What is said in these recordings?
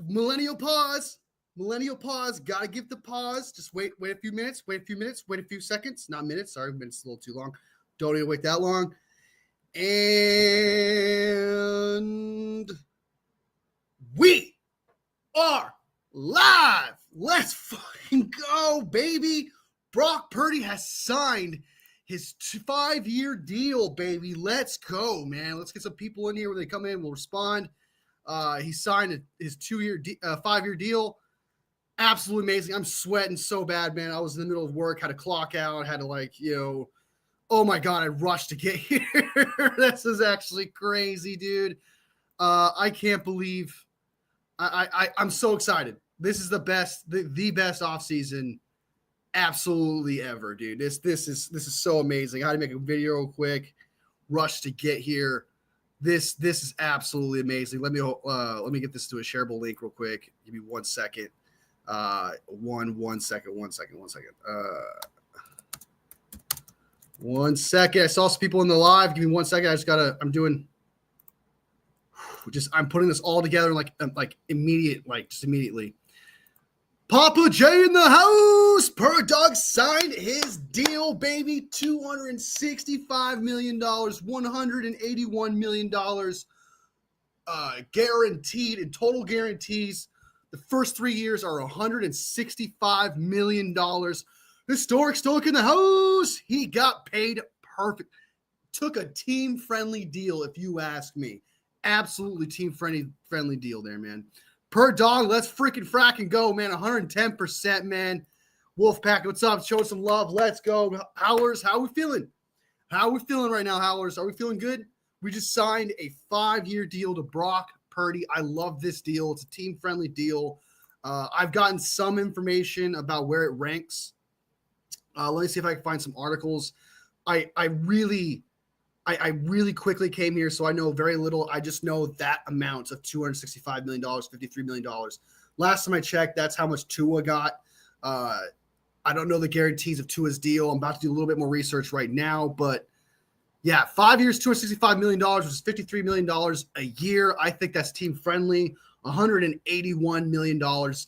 Millennial pause. Millennial pause. Gotta give the pause. Just wait a few minutes. Wait a few seconds. Not minutes. Sorry, minutes a little too long. Don't need to wait that long. And we are live. Let's fucking go, baby. Brock Purdy has signed his 5-year deal, baby. Let's go, man. Let's get some people in here when they come in. We'll respond. He signed his 5-year deal. Absolutely amazing. I'm sweating so bad, man. I was in the middle of work, had to clock out, had to oh my God, I rushed to get here. This is actually crazy, dude. I can't believe I'm so excited. This is the best, the best offseason absolutely ever, dude. This is so amazing. I had to make a video real quick, rush to get here. This is absolutely amazing. Let me get this to a shareable link real quick. Give me 1 second. One second. 1 second. I saw some people in the live. Give me 1 second. I'm putting this all together immediately. Papa J in the house. Purdy Dog signed his deal, baby. $265 million, $181 million guaranteed in total guarantees. The first 3 years are $165 million. Historic Stoic in the house. He got paid perfect. Took a team-friendly deal, if you ask me. Absolutely team-friendly deal there, man. Per dog, let's freaking frack and go, man. 110%, man. Wolfpack, what's up? Show some love. Let's go. Howlers, how are we feeling? How are we feeling right now, Howlers? Are we feeling good? We just signed a 5-year deal to Brock Purdy. I love this deal. It's a team-friendly deal. I've gotten some information about where it ranks. Let me see if I can find some articles. I really quickly came here, so I know very little. I just know that amount of $265 million, $53 million. Last time I checked, that's how much Tua got. I don't know the guarantees of Tua's deal. I'm about to do a little bit more research right now, but yeah, 5 years, $265 million, which is $53 million a year. I think that's team friendly. $181 million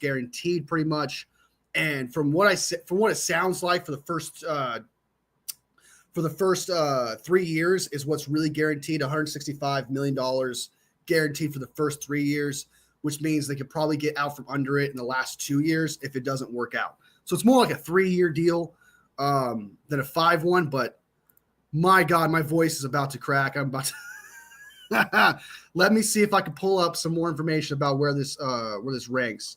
guaranteed, pretty much. And from what it sounds like for the first 3 years is what's really guaranteed. $165 million guaranteed for the first 3 years, which means they could probably get out from under it in the last 2 years if it doesn't work out. So it's more like a 3-year deal than a 5-1. But my God, my voice is about to crack. I'm about to let me see if I can pull up some more information about where this ranks.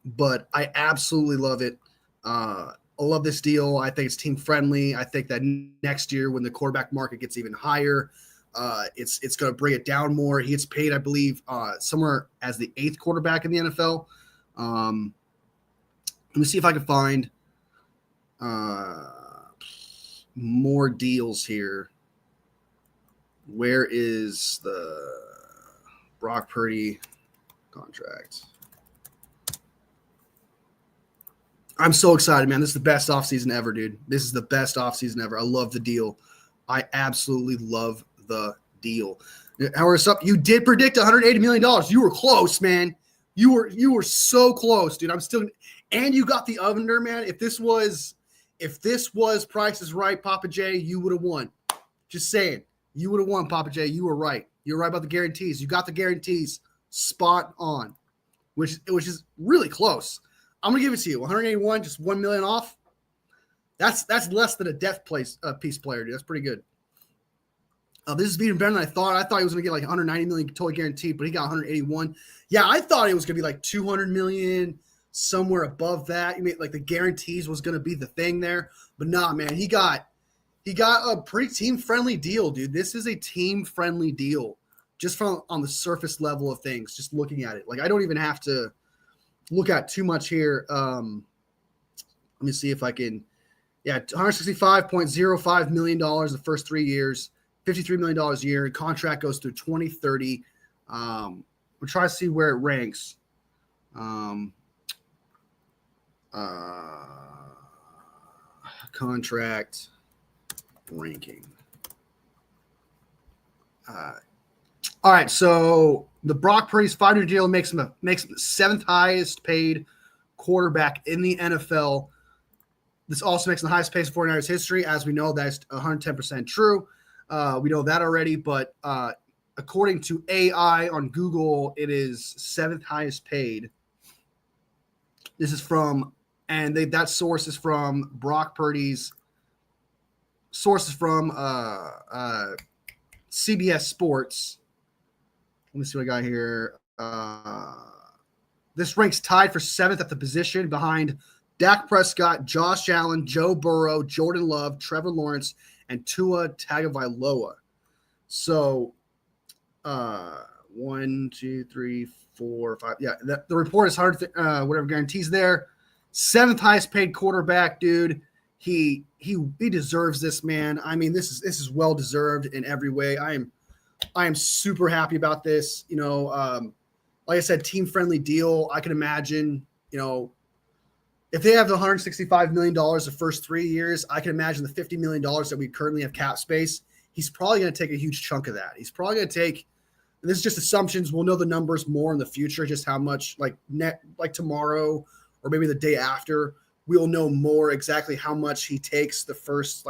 But I absolutely love it. I love this deal. I think it's team friendly. I think that next year when the quarterback market gets even higher, it's going to bring it down more. He gets paid, I believe, somewhere as the 8th quarterback in the NFL. Let me see if I can find more deals here. Where is the Brock Purdy contract? I'm so excited, man. This is the best offseason ever, dude. This is the best offseason ever. I love the deal. I absolutely love the deal. Howard's up. You did predict $180 million. You were close, man. You were so close, dude. And you got the under, man. If this was Price is Right, Papa J, you would have won. Just saying. You would have won, Papa J. You were right. You were right about the guarantees. You got the guarantees spot on, which is really close. I'm gonna give it to you. 181, just 1 million off. That's less than a death piece player, dude. That's pretty good. This is being better than I thought. I thought he was gonna get like 190 million total guaranteed, but he got 181. Yeah, I thought it was gonna be like 200 million, somewhere above that. You mean like the guarantees was gonna be the thing there, but nah, man. He got a pretty team friendly deal, dude. This is a team friendly deal, just from on the surface level of things. Just looking at it, like I don't even have to look at too much here. Let me see if I can. Yeah, $165.05 million the first 3 years, $53 million a year. Contract goes through 2030. We'll try to see where it ranks. Contract ranking. All right, so The Brock Purdy's 5-year deal makes him the 7th highest paid quarterback in the NFL. This also makes him the highest paid 49ers history. As we know, that's 110% true. We know that already, but according to AI on Google, it is 7th highest paid. This is from, and that source is from Brock Purdy's sources from CBS Sports. Let me see what I got here. This ranks tied for 7th at the position behind Dak Prescott, Josh Allen, Joe Burrow, Jordan Love, Trevor Lawrence, and Tua Tagovailoa. So, 1, 2, 3, 4, 5. Yeah, the report is hard. Whatever guarantees there. 7th highest paid quarterback, dude. He deserves this, man. I mean, this is well deserved in every way. I am super happy about this. You know, like I said, team friendly deal. I can imagine, you know, if they have the $165 million the first 3 years, I can imagine the $50 million that we currently have cap space. He's probably going to take a huge chunk of that. He's probably going to take, this is just assumptions. We'll know the numbers more in the future, just how much like tomorrow or maybe the day after, we'll know more exactly how much he takes the first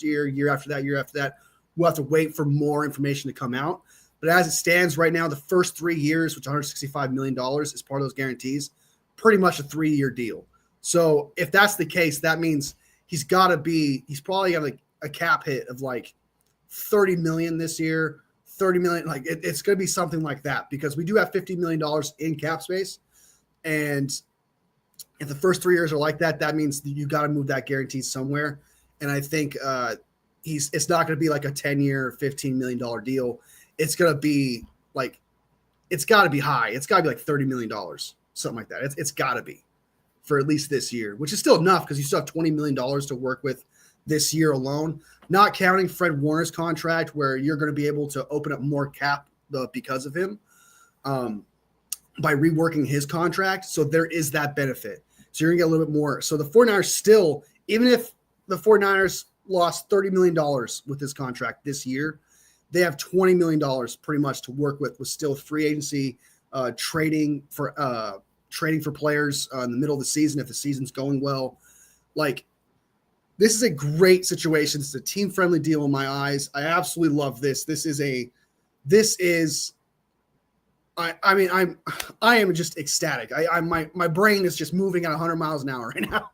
year after that. We'll have to wait for more information to come out. But as it stands right now, the first 3 years, which $165 million is part of those guarantees, pretty much a 3-year deal. So if that's the case, that means he's probably got like a cap hit of like 30 million this year, 30 million. Like it's going to be something like that because we do have $50 million in cap space. And if the first 3 years are like that, that means you got to move that guarantee somewhere. And I think it's not going to be like a 10-year, $15 million deal. It's going to be like, it's got to be high. It's got to be like $30 million, something like that. It's got to be for at least this year, which is still enough because you still have $20 million to work with this year alone, not counting Fred Warner's contract where you're going to be able to open up more cap because of him by reworking his contract. So there is that benefit. So you're going to get a little bit more. So the 49ers still, even if the 49ers lost $30 million with this contract this year, they have $20 million pretty much to work with still free agency, trading for players in the middle of the season if the season's going well. Like, this is a great situation. It's a team-friendly deal in my eyes. I absolutely love this. I am just ecstatic. My brain is just moving at 100 miles an hour right now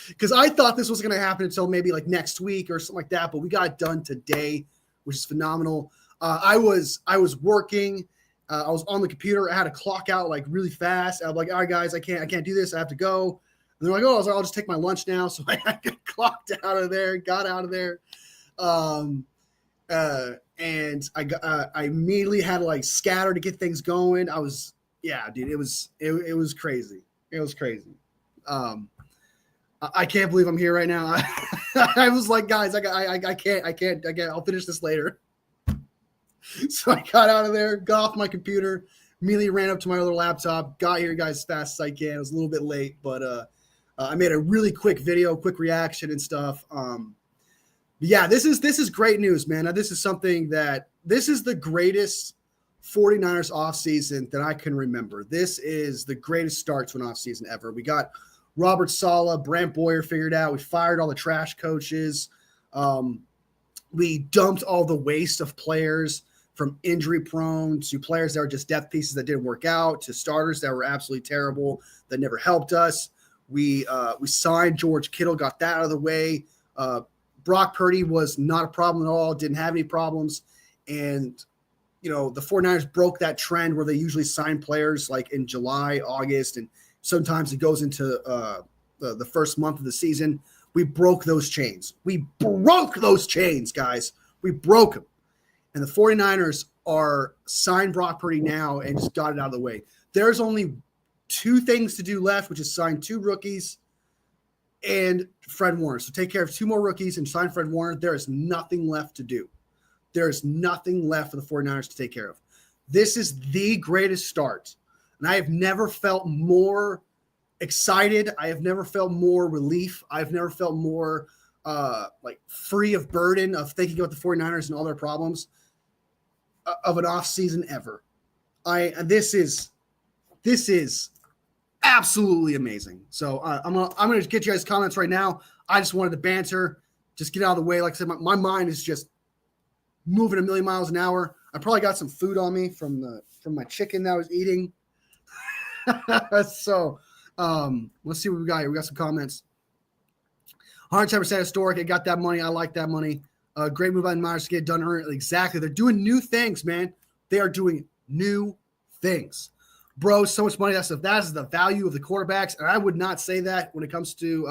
because I thought this was going to happen until maybe like next week or something like that, but we got it done today, which is phenomenal. I was working. I was on the computer. I had to clock out like really fast. I was like, all right, guys, I can't do this. I have to go. And they're like, oh, I'll just take my lunch now. So I got clocked out of there, got out of there. And I immediately had to like scatter to get things going. Dude, it was crazy. It was crazy. I can't believe I'm here right now. I was like, guys, I can't, I'll finish this later. So I got out of there, got off my computer, immediately ran up to my other laptop, got here, guys, as fast as I can. It was a little bit late, but I made a really quick video, quick reaction and stuff. Yeah, this is great news, man. This is the greatest 49ers offseason that I can remember. This is the greatest start to an offseason ever. We got Robert Saleh, Brant Boyer figured out. We fired all the trash coaches. We dumped all the waste of players from injury prone to players that were just depth pieces that didn't work out to starters that were absolutely terrible that never helped us. We signed George Kittle, got that out of the way. Brock Purdy was not a problem at all, didn't have any problems. And, you know, the 49ers broke that trend where they usually sign players like in July, August, and sometimes it goes into the first month of the season. We broke those chains. We broke those chains, guys. We broke them. And the 49ers are signed Brock Purdy now and just got it out of the way. There's only 2 things to do left, which is sign 2 rookies and Fred Warner. So take care of 2 more rookies and sign Fred Warner. There is nothing left to do. There is nothing left for the 49ers to take care of. This is the greatest start. And I have never felt more excited. I have never felt more relief. I've never felt more like free of burden of thinking about the 49ers and all their problems of an off season ever. This is absolutely amazing. So I'm gonna get you guys comments right now. I just wanted to banter, just get out of the way. Like I said, my mind is just moving a million miles an hour. I probably got some food on me from my chicken that I was eating. So let's see what we got here. We got some comments. 110% historic. I got that money. I like that money. Great move by the Niners to get it done early. Exactly. They're doing new things, man. They are doing new things. Bro, so much money. That is the value of the quarterbacks. And I would not say that when it comes to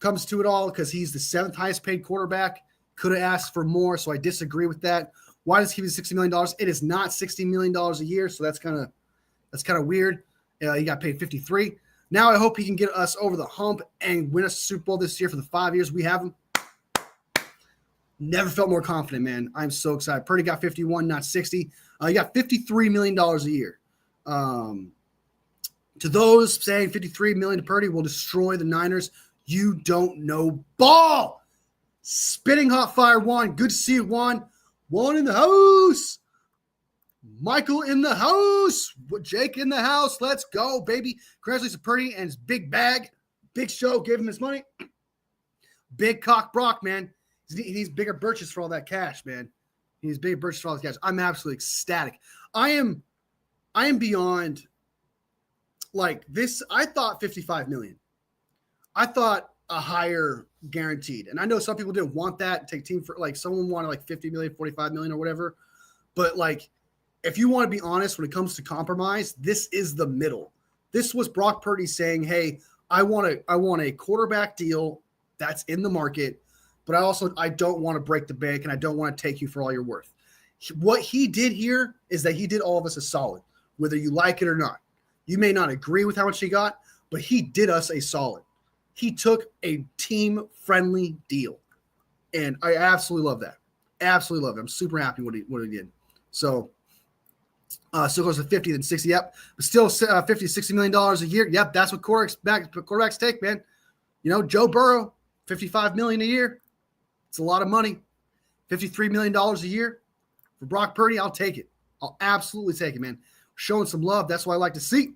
it all, because he's the 7th highest paid quarterback. Could have asked for more, so I disagree with that. Why does he give $60 million? It is not $60 million a year, so that's kind of weird. He got paid 53. Now I hope he can get us over the hump and win a Super Bowl this year for the 5 years we have him. Never felt more confident, man. I'm so excited. Purdy got 51, not 60. He got $53 million a year. To those saying $53 million to Purdy will destroy the Niners, you don't know ball. Spitting hot fire, Juan. Good to see you, Juan. Juan in the house. Michael in the house. Jake in the house. Let's go, baby. Congratulations to Purdy and his big bag. Big show. Gave him his money. Big cock Brock, man. He needs bigger birches for all that cash, man. He needs bigger birches for all that cash. I'm absolutely ecstatic. I am beyond like this. I thought 55 million. I thought a higher guaranteed. And I know some people didn't want that. Take team for like someone wanted like 50 million, 45 million or whatever. But like, if you want to be honest, when it comes to compromise, this is the middle. This was Brock Purdy saying, hey, I want a quarterback deal that's in the market, but I don't want to break the bank and I don't want to take you for all you're worth. What he did here is that he did all of us a solid, whether you like it or not. You may not agree with how much he got, but he did us a solid. He took a team-friendly deal, and I absolutely love that. Absolutely love it. I'm super happy what he did. So still goes to 50, then 60. Yep, but still 50, $60 million a year. Yep, that's what quarterbacks take, man. You know, Joe Burrow, $55 million a year. It's a lot of money. $53 million a year for Brock Purdy. I'll take it. I'll absolutely take it, man. Showing some love. That's what I like to see.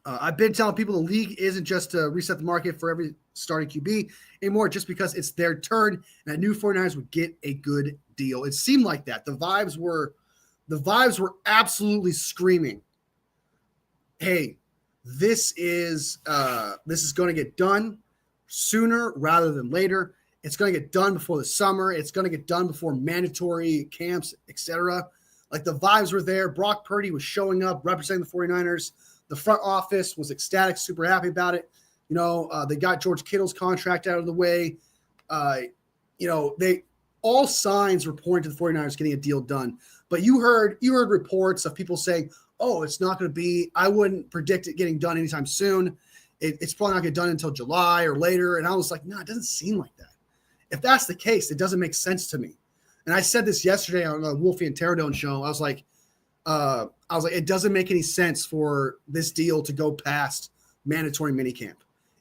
I've been telling people the league isn't just to reset the market for every starting QB anymore, just because it's their turn and I knew 49ers would get a good deal. It seemed like that. The vibes were absolutely screaming, hey, this is going to get done sooner rather than later. It's going to get done before the summer. It's going to get done before mandatory camps, etc. Like the vibes were there. Brock Purdy was showing up, representing the 49ers. The front office was ecstatic, super happy about it. You know, they got George Kittle's contract out of the way. You know, all signs were pointing to the 49ers getting a deal done. But you heard reports of people saying, oh, it's not going to be, I wouldn't predict it getting done anytime soon. It's probably not going to get done until July or later. And I was like, no, it doesn't seem like that. If that's the case, it doesn't make sense to me. And I said this yesterday on the Wolfie and Terradone show. I was like, it doesn't make any sense for this deal to go past mandatory minicamp.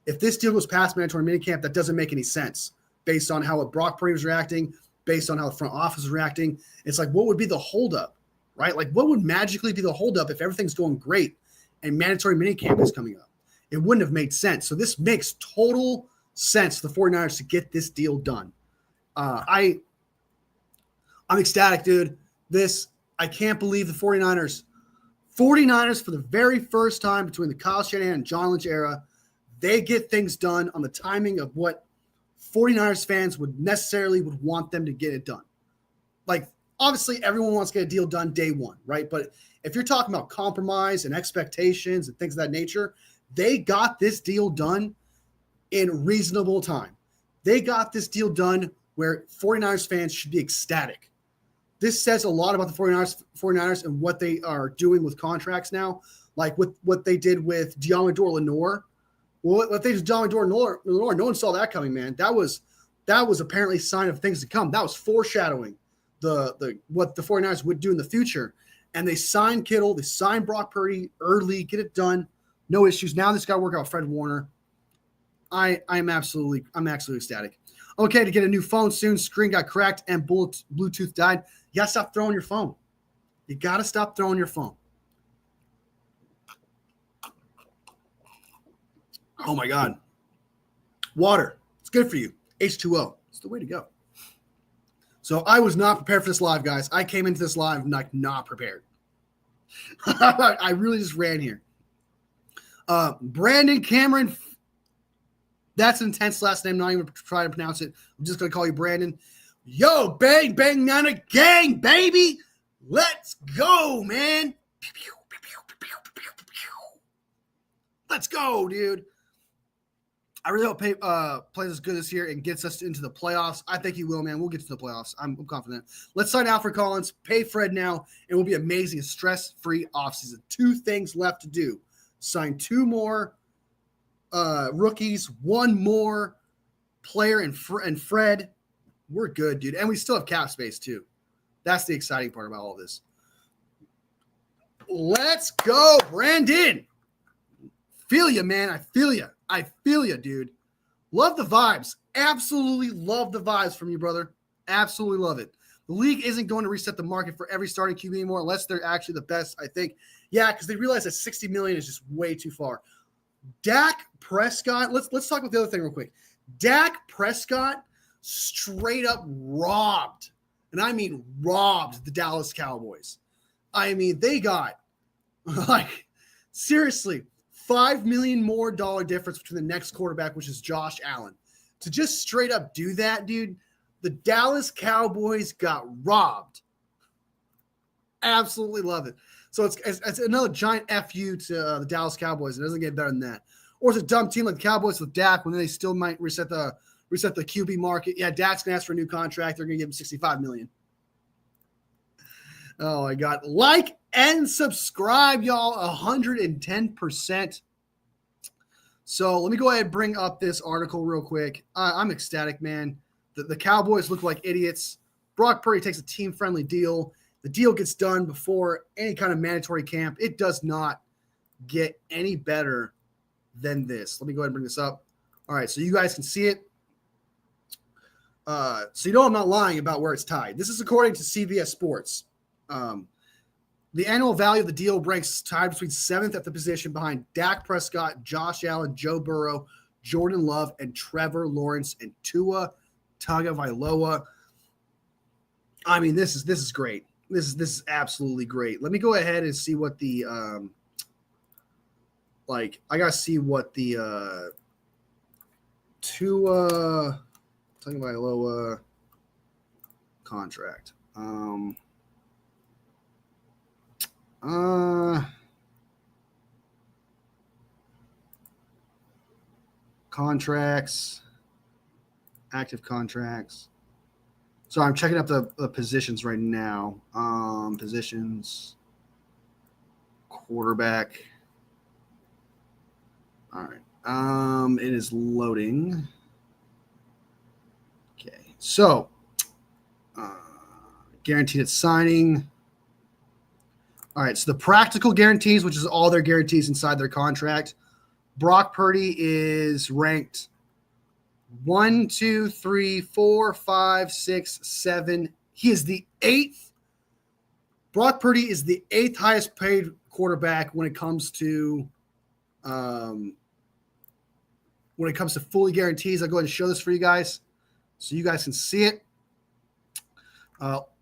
If this deal goes past mandatory minicamp, that doesn't make any sense based on how Brock Purdy was reacting, based on how the front office is reacting. It's like, what would be the holdup, right? Like, what would magically be the holdup if everything's going great and mandatory minicamp is coming up? It wouldn't have made sense. So this makes total sense for the 49ers to get this deal done. I'm ecstatic, dude. I can't believe the 49ers for the very first time between the Kyle Shanahan and John Lynch era, they get things done on the timing of what 49ers fans would want them to get it done. Like, obviously, everyone wants to get a deal done day one, right? But if you're talking about compromise and expectations and things of that nature, they got this deal done in reasonable time. They got this deal done where 49ers fans should be ecstatic. This says a lot about the 49ers and what they are doing with contracts now, like with what they did with Deommodore Lenoir. Well, what they did with Deommodore Lenoir, no one saw that coming, man. That was apparently a sign of things to come. That was foreshadowing the what the 49ers would do in the future. And they signed Kittle, they signed Brock Purdy early, get it done, no issues. Now this got to work out Fred Warner. I'm absolutely ecstatic. Okay, to get a new phone soon. Screen got cracked and Bluetooth died. You gotta stop throwing your phone. You got to stop throwing your phone. Oh, my God. Water. It's good for you. H2O. It's the way to go. So I was not prepared for this live, guys. I came into this live like not prepared. I really just ran here. Brandon Cameron. That's an intense last name. Not even trying to pronounce it. I'm just going to call you Brandon. Yo, bang, bang, nana gang, baby. Let's go, man. Let's go, dude. I really hope plays as good this year and gets us into the playoffs. I think he will, man. We'll get to the playoffs. I'm confident. Let's sign Alfred Collins, pay Fred now, and we'll be amazing. A stress-free offseason. 2 things left to do. Sign 2 more rookies, 1 more player and Fred. We're good, dude. And we still have cap space, too. That's the exciting part about all this. Let's go, Brandon. Feel you, man. I feel you. I feel you, dude. Love the vibes. Absolutely love the vibes from you, brother. Absolutely love it. The league isn't going to reset the market for every starting QB anymore unless they're actually the best, I think. Yeah, because they realize that $60 million is just way too far. Dak Prescott, let's talk about the other thing real quick. Dak Prescott straight up robbed, and I mean robbed, the Dallas Cowboys. I mean, they got, like, seriously, $5 million more difference between the next quarterback, which is Josh Allen. To just straight up do that, dude, the Dallas Cowboys got robbed. Absolutely love it. So it's another giant FU to the Dallas Cowboys. It doesn't get better than that. Or it's a dumb team like the Cowboys with Dak when they still might reset the QB market. Yeah, Dak's going to ask for a new contract. They're going to give him $65 million. Oh, my God. Like and subscribe, y'all, 110%. So let me go ahead and bring up this article real quick. I'm ecstatic, man. The Cowboys look like idiots. Brock Purdy takes a team-friendly deal. The deal gets done before any kind of mandatory camp. It does not get any better than this. Let me go ahead and bring this up. All right, so you guys can see it. So you know I'm not lying about where it's tied. This is according to CBS Sports. The annual value of the deal ranks tied between 7th at the position behind Dak Prescott, Josh Allen, Joe Burrow, Jordan Love, and Trevor Lawrence and Tua Tagovailoa. I mean, this is great. This is absolutely great. Let me go ahead and see what the I gotta see what the Tua Tagovailoa contract. Contracts, active contracts. So I'm checking up the positions right now. Positions, quarterback. All right. It is loading. Okay. So, guaranteed signing. All right, so the practical guarantees, which is all their guarantees inside their contract, Brock Purdy is ranked 1, 2, 3, 4, 5, 6, 7. He is the 8th. Brock Purdy is the 8th highest paid quarterback when it comes to fully guarantees. I'll go ahead and show this for you guys so you guys can see it.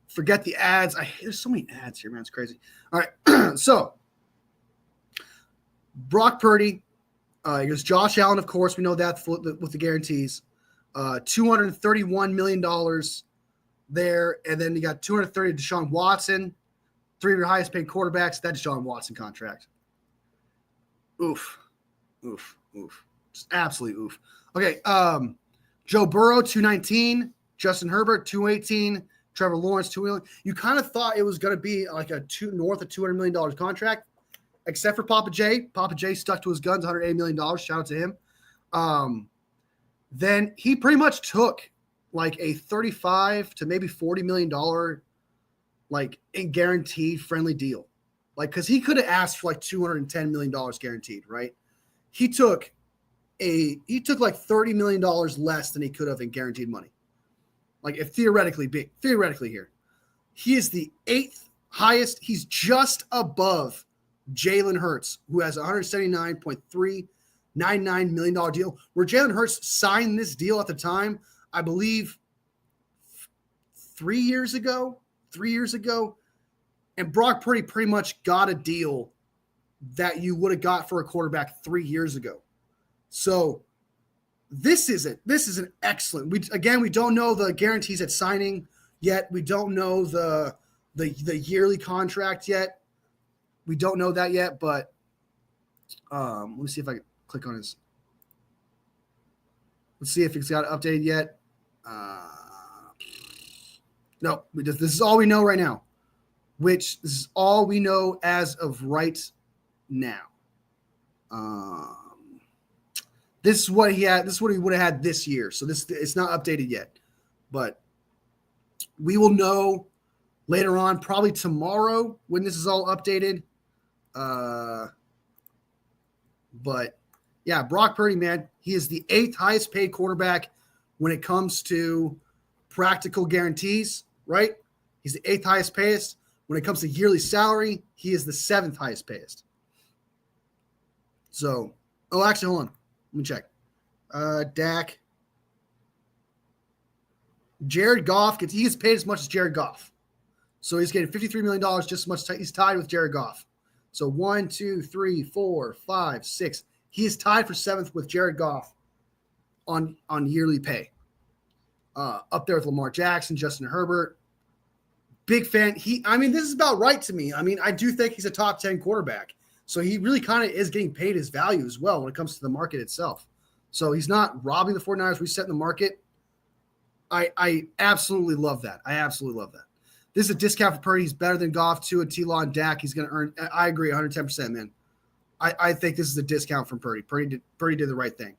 Forget the ads. There's so many ads here, man. It's crazy. All right. So, Brock Purdy, here's Josh Allen, of course. We know that with the guarantees. $231 million there. And then you got $230 Deshaun Watson, 3 of your highest paid quarterbacks. That Deshaun Watson contract. Oof. Just absolutely oof. Okay. Joe Burrow, 219. Justin Herbert, 218. Trevor Lawrence, $2 million. You kind of thought it was going to be like north of $200 million contract, except for Papa J. Papa J stuck to his guns, $180 million. Shout out to him. Then he pretty much took like a $35 to maybe $40 million like a guaranteed friendly deal. Like, because he could have asked for like $210 million guaranteed, right? He took like $30 million less than he could have in guaranteed money. Like, if theoretically here, he is the 8th highest. He's just above Jalen Hurts, who has a $179.399 million deal. Where Jalen Hurts signed this deal at the time, I believe 3 years ago. And Brock Purdy pretty much got a deal that you would have got for a quarterback 3 years ago. So this is an excellent. We don't know the guarantees at signing yet. We don't know the yearly contract yet. We don't know that yet, but let me see if I can click on his. Let's see if it's got updated yet. No, this is all we know right now. This is all we know as of right now. This is what he had. This is what he would have had this year. So it's not updated yet, but we will know later on, probably tomorrow when this is all updated. But yeah, Brock Purdy, man, he is the 8th highest paid quarterback when it comes to practical guarantees, right? He's the 8th highest paid. When it comes to yearly salary, he is the 7th highest paid. So, actually, hold on. Let me check. Dak. Jared Goff he gets paid as much as Jared Goff. So he's getting $53 million, just as much. He's tied with Jared Goff. So 1, 2, 3, 4, 5, 6. He is tied for 7th with Jared Goff on yearly pay. Up there with Lamar Jackson, Justin Herbert. Big fan. This is about right to me. I do think he's a top 10 quarterback. So he really kind of is getting paid his value as well when it comes to the market itself. So he's not robbing the 49ers, resetting the market. I absolutely love that. This is a discount for Purdy. He's better than Goff, Tua, T-Law, and Dak. He's going to earn, I agree, 110%, man. I think this is a discount from Purdy. Purdy did the right thing.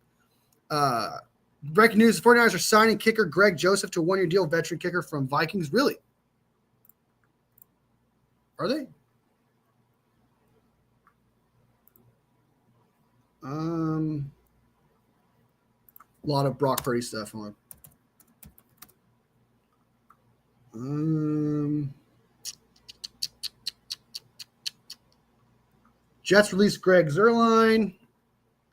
Breaking news, the 49ers are signing kicker Greg Joseph to a 1-year deal, veteran kicker from Vikings. Really? Are they? A lot of Brock Purdy stuff on. Jets released Greg Zuerlein.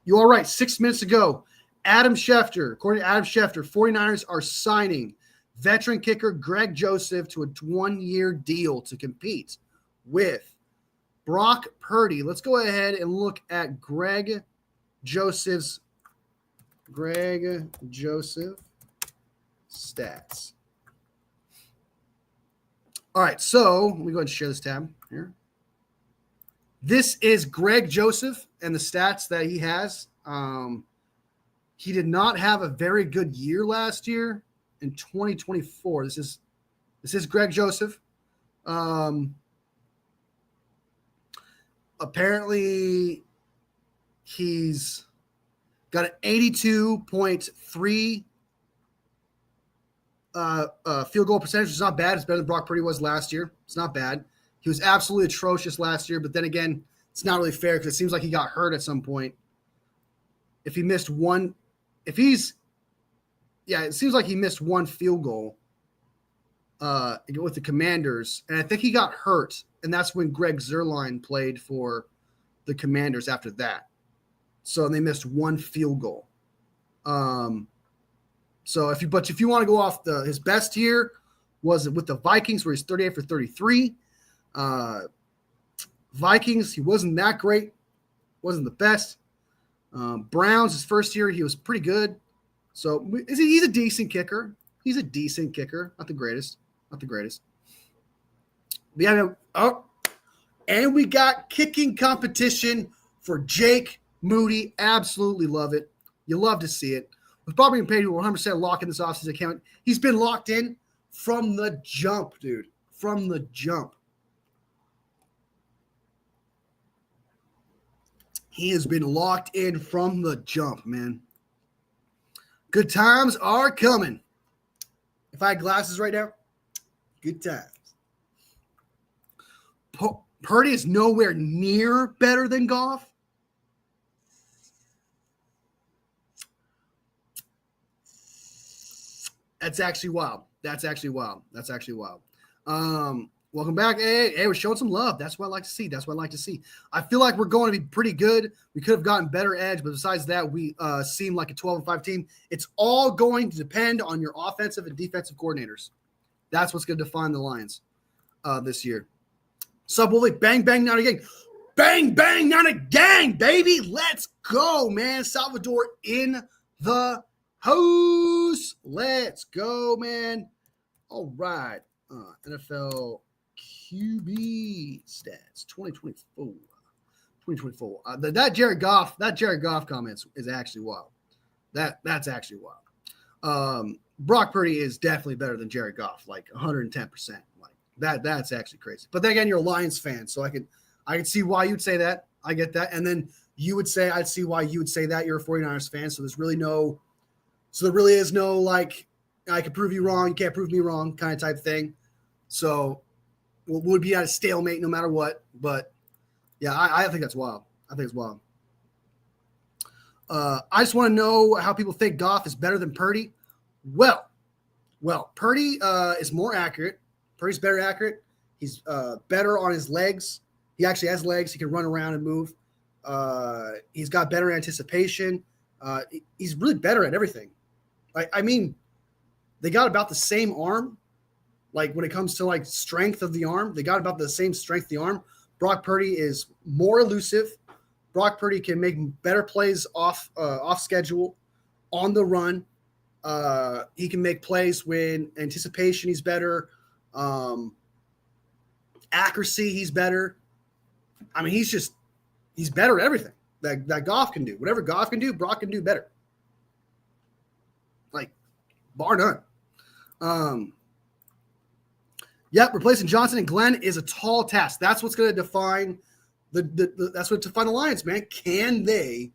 You all right? 6 minutes ago, Adam Schefter, according to Adam Schefter, 49ers are signing veteran kicker Greg Joseph to a 1-year deal to compete with Brock Purdy. Let's go ahead and look at Greg Joseph stats. All right, so let me go ahead and share this tab here. This is Greg Joseph and the stats that he has. He did not have a very good year last year in 2024. This is Greg Joseph. Apparently, he's got an 82.3 field goal percentage. It's not bad. It's better than Brock Purdy was last year. It's not bad. He was absolutely atrocious last year, but then again, it's not really fair because it seems like he got hurt at some point. It seems like he missed one field goal with the Commanders, and I think he got hurt, and that's when Greg Zuerlein played for the Commanders after that. So they missed one field goal. So if you want to go off his best year was with the Vikings, where he's 38 for 33. Vikings, he wasn't that great, wasn't the best. Browns, his first year, he was pretty good. So he's a decent kicker. He's a decent kicker, not the greatest. And we got kicking competition for Jake Moody. Absolutely love it. You love to see it. With Bobby and Payne 100% lock in this offseason account. He's been locked in from the jump, dude. From the jump. He has been locked in from the jump, man. Good times are coming. If I had glasses right now, good times. Purdy is nowhere near better than Goff. That's actually wild. Welcome back. Hey, we're showing some love. That's what I like to see. That's what I like to see. I feel like we're going to be pretty good. We could have gotten better edge, but besides that, we seem like a 12-5 team. It's all going to depend on your offensive and defensive coordinators. That's what's going to define the Lions this year. Sub Wolfie, bang, bang, not a gang. Bang, bang, not a gang, baby. Let's go, man. Salvador in the house. Let's go, man. All right. NFL QB stats 2024. That Jared Goff comments is actually wild. That's actually wild. Brock Purdy is definitely better than Jared Goff, like 110%. Like that's actually crazy. But then again, you're a Lions fan, so I can see why you'd say that. I get that. And then I'd see why you would say that. You're a 49ers fan, so there really is no like I can prove you wrong, you can't prove me wrong kind of type thing. So we'll be at a stalemate no matter what. But yeah, I think that's wild. I think it's wild. I just want to know how people think Goff is better than Purdy. Well, Purdy is more accurate. Purdy's better accurate. He's better on his legs. He actually has legs. He can run around and move. He's got better anticipation. He's really better at everything. I mean, they got about the same arm. Like when it comes to like strength of the arm, they got about the same strength of the arm. Brock Purdy is more elusive. Brock Purdy can make better plays off schedule, on the run. He can make plays when anticipation he's better. Accuracy he's better. I mean, he's better at everything that Goff can do. Whatever Goff can do, Brock can do better. Like bar none. Yep, replacing Johnson and Glenn is a tall task. That's what's going to define that's what define the Lions, man. Can they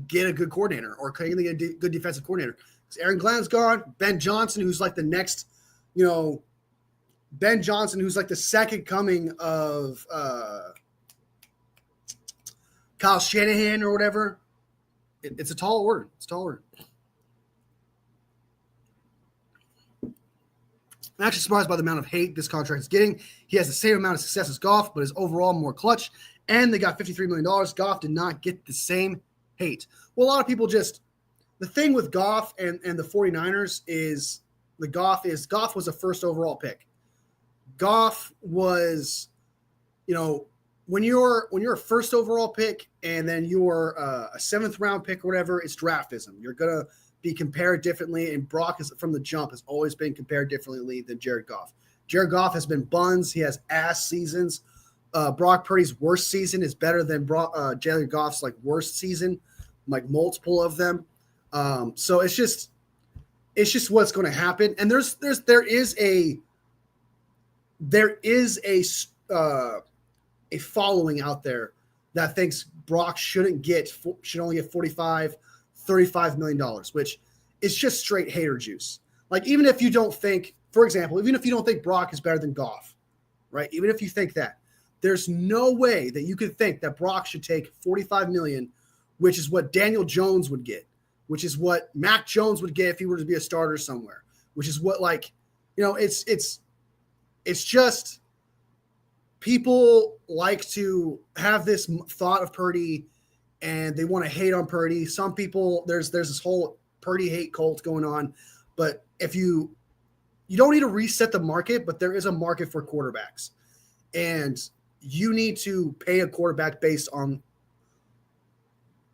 get a good coordinator, or can they get a good defensive coordinator? Because Aaron Glenn's gone. Ben Johnson, who's like the next, Ben Johnson, who's like the second coming of Kyle Shanahan or whatever. It's a tall order. It's a tall order. I'm actually surprised by the amount of hate this contract is getting. He has the same amount of success as Goff, but is overall more clutch. And they got $53 million. Goff did not get the same hate. Well, a lot of people the thing with Goff and the 49ers is Goff was a first overall pick. Goff was, when you're a first overall pick and then you're a seventh round pick or whatever, it's draftism. You're going to be compared differently, and Brock from the jump has always been compared differently than Jared Goff. Jared Goff has been buns. He has ass seasons. Brock Purdy's worst season is better than Jared Goff's like worst season, like multiple of them. So it's just what's going to happen. And there is a following out there that thinks Brock should only get $35 million, which is just straight hater juice. Like, even if you don't think, for example, Brock is better than Goff, right? Even if you think that, there's no way that you could think that Brock should take $45 million, which is what Daniel Jones would get, which is what Mac Jones would get if he were to be a starter somewhere, which is what, it's just people like to have this thought of Purdy and they want to hate on Purdy. Some people, there's this whole Purdy hate cult going on. But if you don't need to reset the market, but there is a market for quarterbacks. And you need to pay a quarterback based on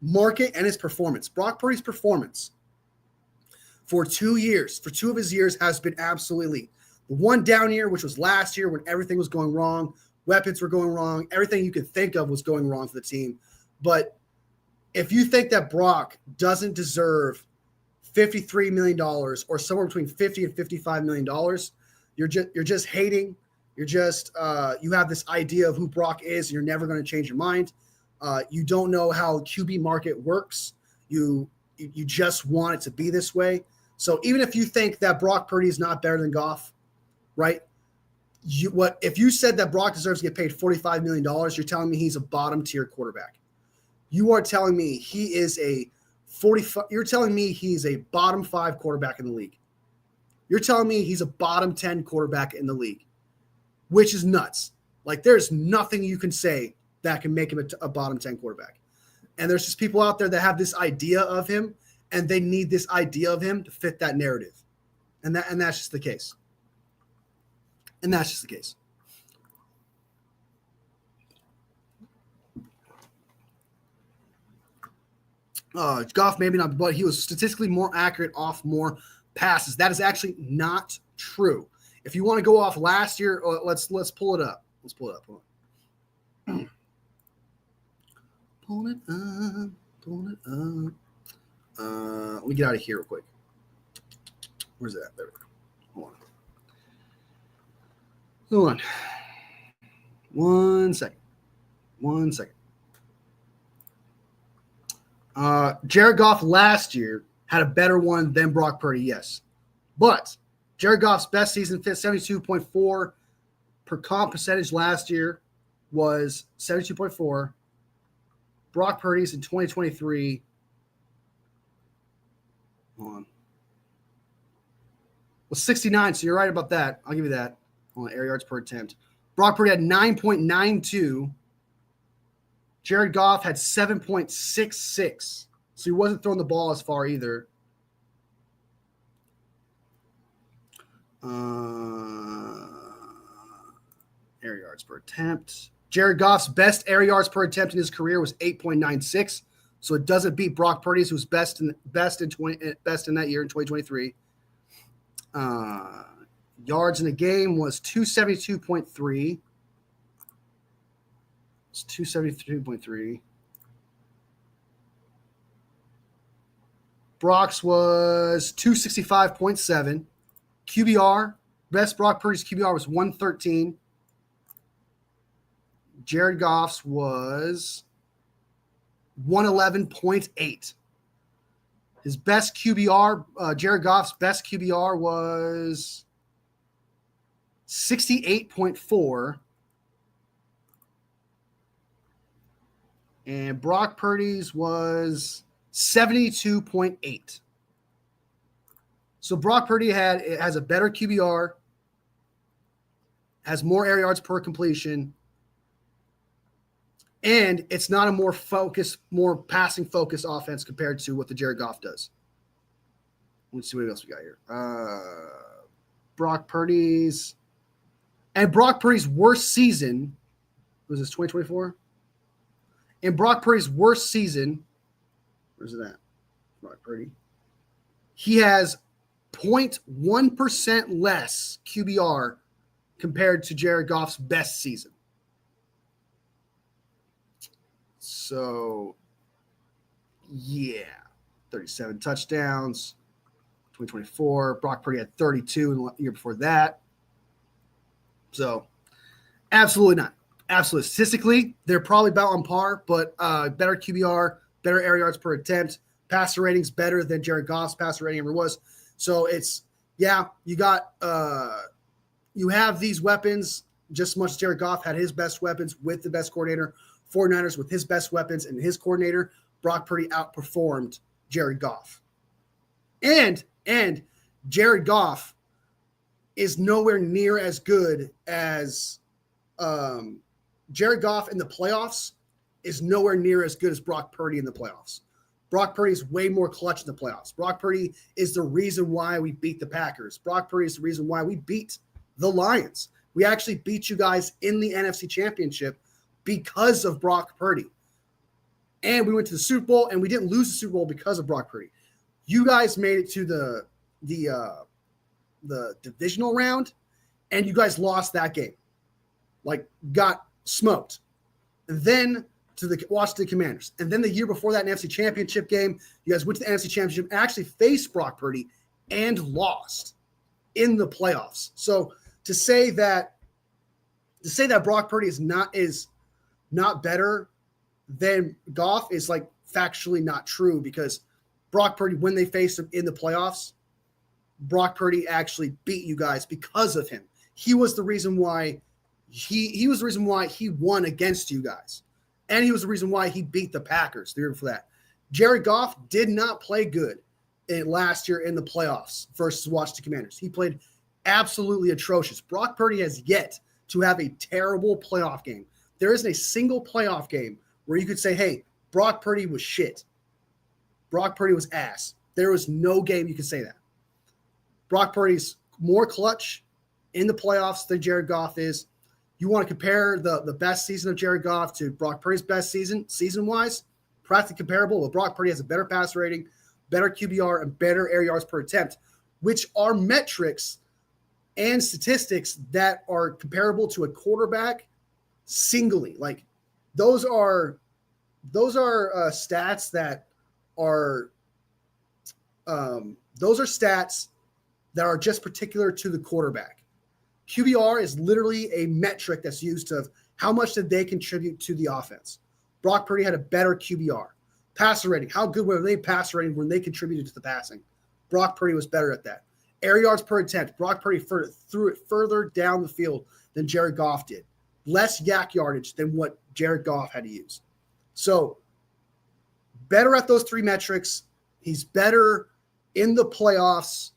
market and his performance. Brock Purdy's performance for 2 years, for 2 of his years, has been absolutely elite. The one down year, which was last year when everything was going wrong, weapons were going wrong, everything you could think of was going wrong for the team. But if you think that Brock doesn't deserve $53 million or somewhere between $50 and $55 million, you're just hating. You're just you have this idea of who Brock is, and you're never going to change your mind. You don't know how QB market works. You just want it to be this way. So even if you think that Brock Purdy is not better than Goff, right? If you said that Brock deserves to get paid $45 million, you're telling me he's a bottom tier quarterback. You are telling me he is you're telling me he's a bottom 5 quarterback in the league. You're telling me he's a bottom 10 quarterback in the league, which is nuts. Like, there's nothing you can say that can make him a bottom 10 quarterback. And there's just people out there that have this idea of him, and they need this idea of him to fit that narrative. And that's just the case. And that's just the case. Goff maybe not, but he was statistically more accurate off more passes. That is actually not true. If you want to go off last year, let's pull it up. Let's pull it up. Hold on. Pull it up. Pull it up. Let me get out of here real quick. Where's that? There we go. Hold on. 1 second. 1 second. Jared Goff last year had a better one than Brock Purdy, yes. But Jared Goff's best season fit 72.4 per comp percentage last year was 72.4. Brock Purdy's in 2023. Hold on. Was 69, so you're right about that. I'll give you that. On air yards per attempt. Brock Purdy had 9.92. Jared Goff had 7.66. So he wasn't throwing the ball as far either. Air yards per attempt. Jared Goff's best air yards per attempt in his career was 8.96. So it doesn't beat Brock Purdy's, who's best in that year in 2023. Yards in the game was 272.3. It's 272.3. Brock's was 265.7. QBR, best Brock Purdy's QBR was 113. Jared Goff's was 111.8. His best QBR, Jared Goff's best QBR was 68.4. And Brock Purdy's was 72.8. So Brock Purdy has a better QBR, has more air yards per completion, and it's not a more focused, more passing focused offense compared to what the Jared Goff does. Let's see what else we got here. Brock Purdy's worst season was this 2024. In Brock Purdy's worst season, where's it at? Brock Purdy. He has 0.1% less QBR compared to Jared Goff's best season. So, yeah, 37 touchdowns, 2024. Brock Purdy had 32 in the year before that. So, absolutely not. Absolutely. Statistically, they're probably about on par, but better QBR, better air yards per attempt, passer ratings better than Jared Goff's passer rating ever was. So it's, yeah, you have these weapons just as much as Jared Goff had his best weapons with the best coordinator. 49ers with his best weapons and his coordinator. Brock Purdy outperformed Jared Goff. And Jared Goff is nowhere near as good as Jared Goff in the playoffs is nowhere near as good as Brock Purdy in the playoffs. Brock Purdy is way more clutch in the playoffs. Brock Purdy is the reason why we beat the Packers. Brock Purdy is the reason why we beat the Lions. We actually beat you guys in the NFC Championship because of Brock Purdy. And we went to the Super Bowl, and we didn't lose the Super Bowl because of Brock Purdy. You guys made it to the divisional round, and you guys lost that game. Like, got smoked. And then to the Washington Commanders. And then the year before that, an NFC Championship game, you guys went to the NFC Championship and actually faced Brock Purdy and lost in the playoffs. So to say that Brock Purdy is not better than Goff is like factually not true, because Brock Purdy, when they faced him in the playoffs, Brock Purdy actually beat you guys because of him. He was the reason why he was the reason why he won against you guys. And he was the reason why he beat the Packers the year before that. Jared Goff did not play good last year in the playoffs versus Washington Commanders. He played absolutely atrocious. Brock Purdy has yet to have a terrible playoff game. There isn't a single playoff game where you could say, hey, Brock Purdy was shit. Brock Purdy was ass. There was no game you could say that. Brock Purdy's more clutch in the playoffs than Jared Goff is. You want to compare the best season of Jared Goff to Brock Purdy's best season-wise, practically comparable. Well, Brock Purdy has a better pass rating, better QBR, and better air yards per attempt, which are metrics and statistics that are comparable to a quarterback singly. Like those are stats that are stats that are just particular to the quarterback. QBR is literally a metric that's used to how much did they contribute to the offense. Brock Purdy had a better QBR. Passer rating, how good were they passer rating when they contributed to the passing? Brock Purdy was better at that. Air yards per attempt, Brock Purdy threw it further down the field than Jared Goff did. Less yak yardage than what Jared Goff had to use. So better at those three metrics. He's better in the playoffs.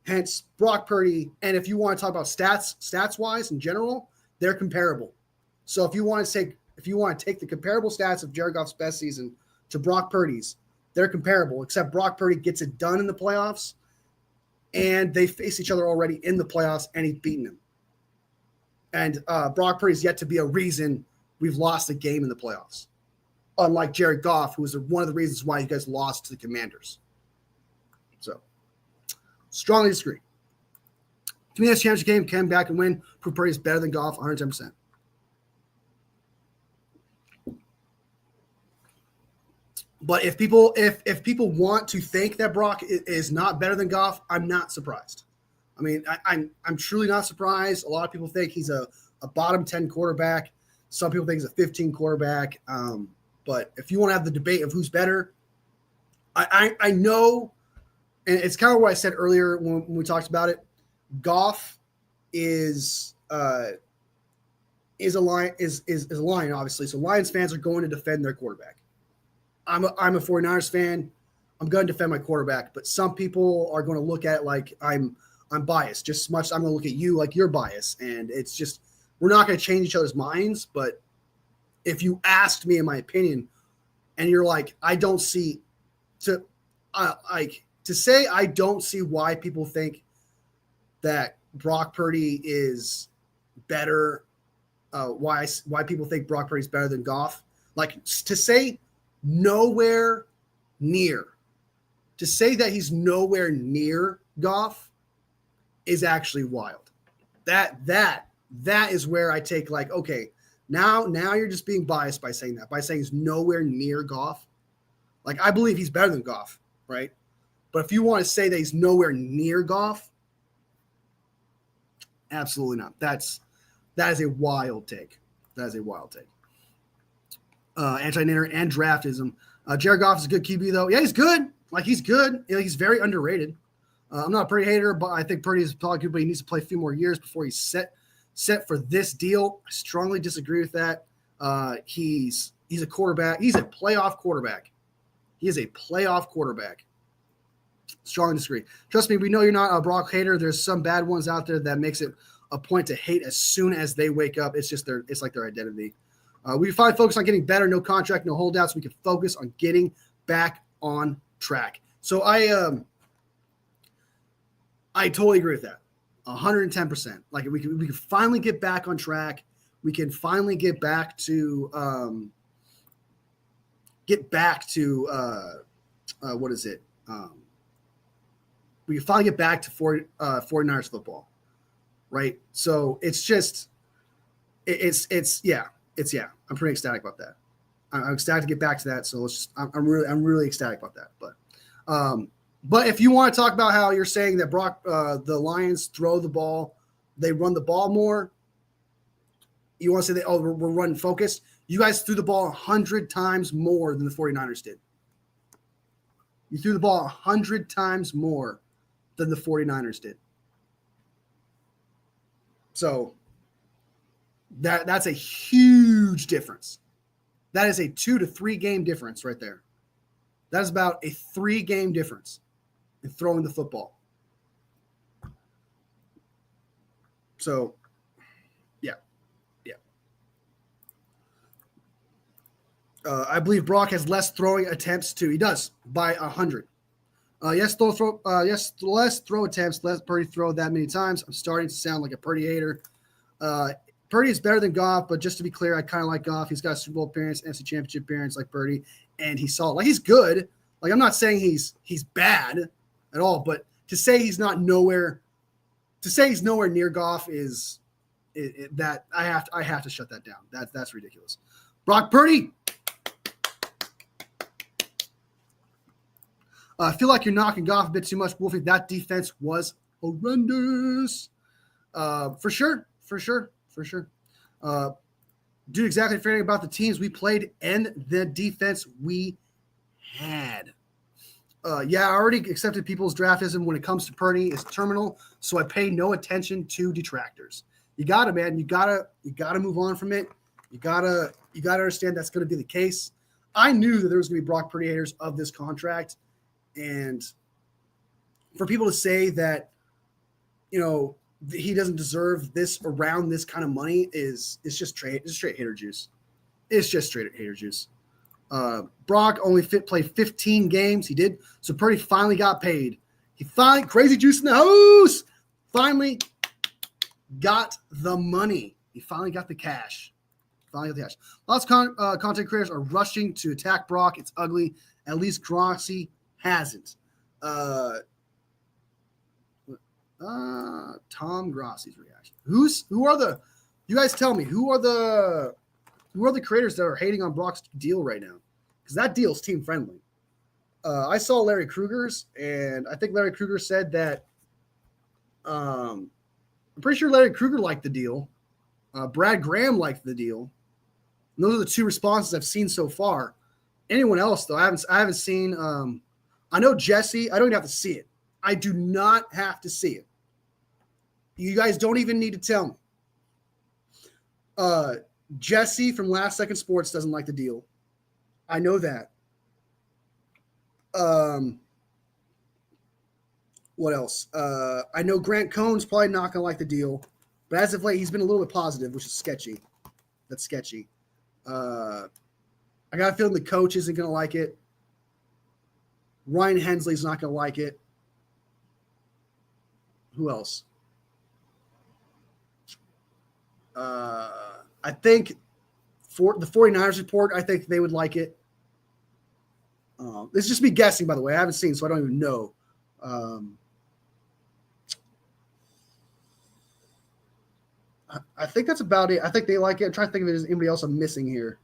Hence, Brock Purdy. And if you want to talk about stats-wise in general, they're comparable. So if you want to take the comparable stats of Jared Goff's best season to Brock Purdy's, they're comparable, except Brock Purdy gets it done in the playoffs, and they face each other already in the playoffs, and he's beaten him. And Brock Purdy's yet to be a reason we've lost a game in the playoffs, unlike Jared Goff, who was one of the reasons why you guys lost to the Commanders. So, strongly disagree. To me, this championship game, come back and win. Prove Purdy is better than Goff, 110%. But if people want to think that Brock is not better than Goff, I'm not surprised. I mean, I'm truly not surprised. A lot of people think he's a bottom 10 quarterback. Some people think he's a 15 quarterback. But if you want to have the debate of who's better, I know, and it's kind of what I said earlier when we talked about it. Goff is a Lion, obviously. So Lions fans are going to defend their quarterback. I'm a 49ers fan. I'm going to defend my quarterback, but some people are going to look at it like I'm biased just as much as I'm going to look at you like you're biased. And it's just, we're not going to change each other's minds. But if you asked me, in my opinion, and you're like, I don't see to say, I don't see why people think that Brock Purdy is better. Why people think Brock Purdy is better than Goff. Like to say nowhere near, to say that he's nowhere near Goff is actually wild. That is where I take like, okay, now you're just being biased by saying that, by saying he's nowhere near Goff. Like I believe he's better than Goff, right? But if you want to say that he's nowhere near Goff, absolutely not. That is a wild take. That is a wild take. Anti-Nader and draftism. Jared Goff is a good QB, though. Yeah, he's good. Like, he's good. You know, he's very underrated. I'm not a Purdy hater, but I think Purdy is probably good, but he needs to play a few more years before he's set for this deal. I strongly disagree with that. He's a quarterback. He's a playoff quarterback. He is a playoff quarterback. Strongly disagree. Trust me, we know you're not a Brock hater. There's some bad ones out there that makes it a point to hate as soon as they wake up. It's just it's like their identity. We finally focus on getting better, no contract, no holdouts. We can focus on getting back on track. So I totally agree with that, 110%. Like we can finally get back on track. We can finally get back to what is it? We can finally get back to 49ers football, right? So it's just yeah. I'm pretty ecstatic about that. I'm ecstatic to get back to that. So I'm really ecstatic about that. But if you want to talk about how you're saying that the Lions throw the ball, they run the ball more. You want to say that, we're running focused. You guys threw the ball 100 times more than the 49ers did. You threw the ball 100 times more than the 49ers did. So that's a huge difference. That is a 2 to 3 game difference right there. That is about a 3 game difference. and throwing the football. So, yeah. I believe Brock has less throwing attempts too. He does by 100. Less throw attempts, less Purdy throw that many times. I'm starting to sound like a Purdy hater. Purdy is better than Goff, but just to be clear, I kind of like Goff. He's got a Super Bowl appearance, NFC Championship appearance like Purdy, and he's solid. Like, he's good. Like, I'm not saying he's bad at all, but to say he's nowhere near Goff is that I have to shut that down. That's ridiculous. Brock Purdy. I feel like you're knocking Goff a bit too much, Wolfie. That defense was horrendous. For sure. Dude, exactly forgetting about the teams we played and the defense we had. I already accepted people's draftism when it comes to Purdy is terminal, so I pay no attention to detractors. You gotta, man. You gotta move on from it. You gotta understand that's going to be the case. I knew that there was going to be Brock Purdy haters of this contract. And for people to say that, he doesn't deserve this around this kind of money is just straight hater juice. It's just straight hater juice. Brock only played 15 games. He did. So Purdy finally got paid. Crazy juice in the house. Finally got the money. He finally got the cash. Lots of content creators are rushing to attack Brock. It's ugly. At least Grossi hasn't. Tom Grossi's reaction. You guys tell me, who are the creators that are hating on Brock's deal right now? Because that deal's team friendly. I saw Larry Krueger's, and I think Larry Krueger said that I'm pretty sure Larry Krueger liked the deal. Brad Graham liked the deal. And those are the two responses I've seen so far. Anyone else, though, I haven't seen. I know Jesse. I don't even have to see it. I do not have to see it. You guys don't even need to tell me. Jesse from Last Second Sports doesn't like the deal. I know that. What else? I know Grant Cohn's probably not going to like the deal. But as of late, he's been a little bit positive, which is sketchy. That's sketchy. I got a feeling the coach isn't going to like it. Ryan Hensley's not going to like it. Who else? I think for the 49ers report, I think they would like it. This is just me guessing, by the way. I haven't seen, so I don't even know. I think that's about it. I think they like it. I'm trying to think if there's anybody else I'm missing here.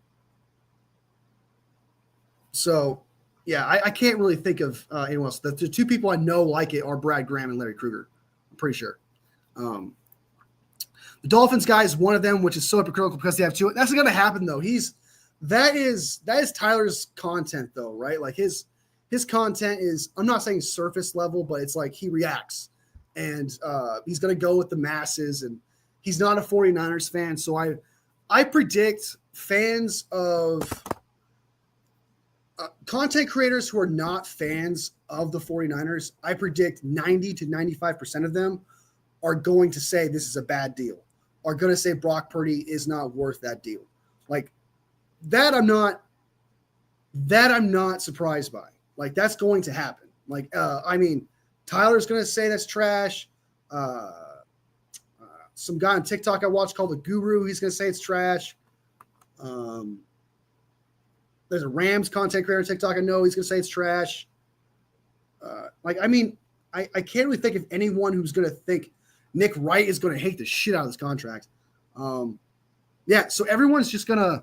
So, yeah, I can't really think of anyone else. The two people I know like it are Brad Graham and Larry Krueger. I'm pretty sure. The Dolphins guy is one of them, which is so hypocritical because they have two. That's going to happen, though. That is Tyler's content, though, right? Like his content is, I'm not saying surface level, but it's like he reacts. And he's going to go with the masses, and he's not a 49ers fan. So I predict fans of content creators who are not fans of the 49ers, I predict 90 to 95% of them are going to say this is a bad deal, are going to say Brock Purdy is not worth that deal. Like that I'm not surprised by. Like that's going to happen. Like, Tyler's going to say that's trash. Some guy on TikTok I watched called the Guru, he's going to say it's trash. There's a Rams content creator on TikTok I know, he's going to say it's trash. I can't really think of anyone who's going to think Nick Wright is going to hate the shit out of this contract. So everyone is going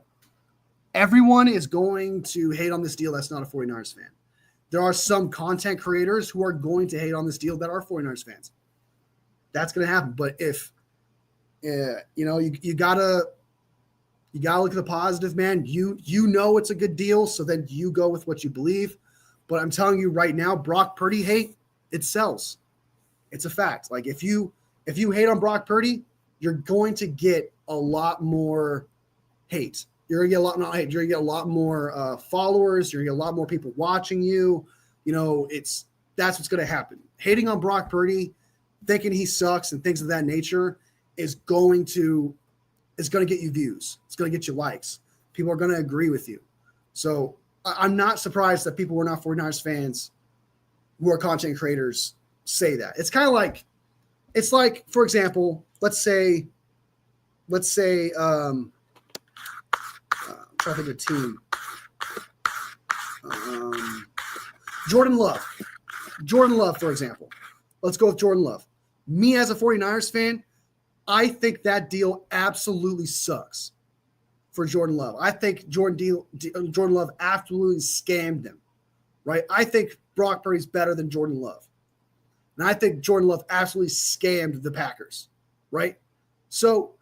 to hate on this deal that's not a 49ers fan. There are some content creators who are going to hate on this deal that are 49ers fans. That's going to happen. But if, you gotta look at the positive, man. You know it's a good deal, so then you go with what you believe. But I'm telling you right now, Brock Purdy hate, it sells. It's a fact. Like if you hate on Brock Purdy, you're going to get a lot more hate. You're gonna get a lot not hate. You're gonna get a lot more followers. You're gonna get a lot more people watching you. That's that's what's going to happen. Hating on Brock Purdy, thinking he sucks and things of that nature is going to get you views. It's going to get you likes. People are going to agree with you. So I'm not surprised that people who are not 49ers fans who are content creators say that. It's kind of like, it's like, for example, let's say, I'm trying to think of a team. Jordan Love, for example. Let's go with Jordan Love. Me as a 49ers fan, I think that deal absolutely sucks for Jordan Love. I think Jordan Love absolutely scammed them, right? I think Brock Purdy's better than Jordan Love. And I think Jordan Love absolutely scammed the Packers, right? So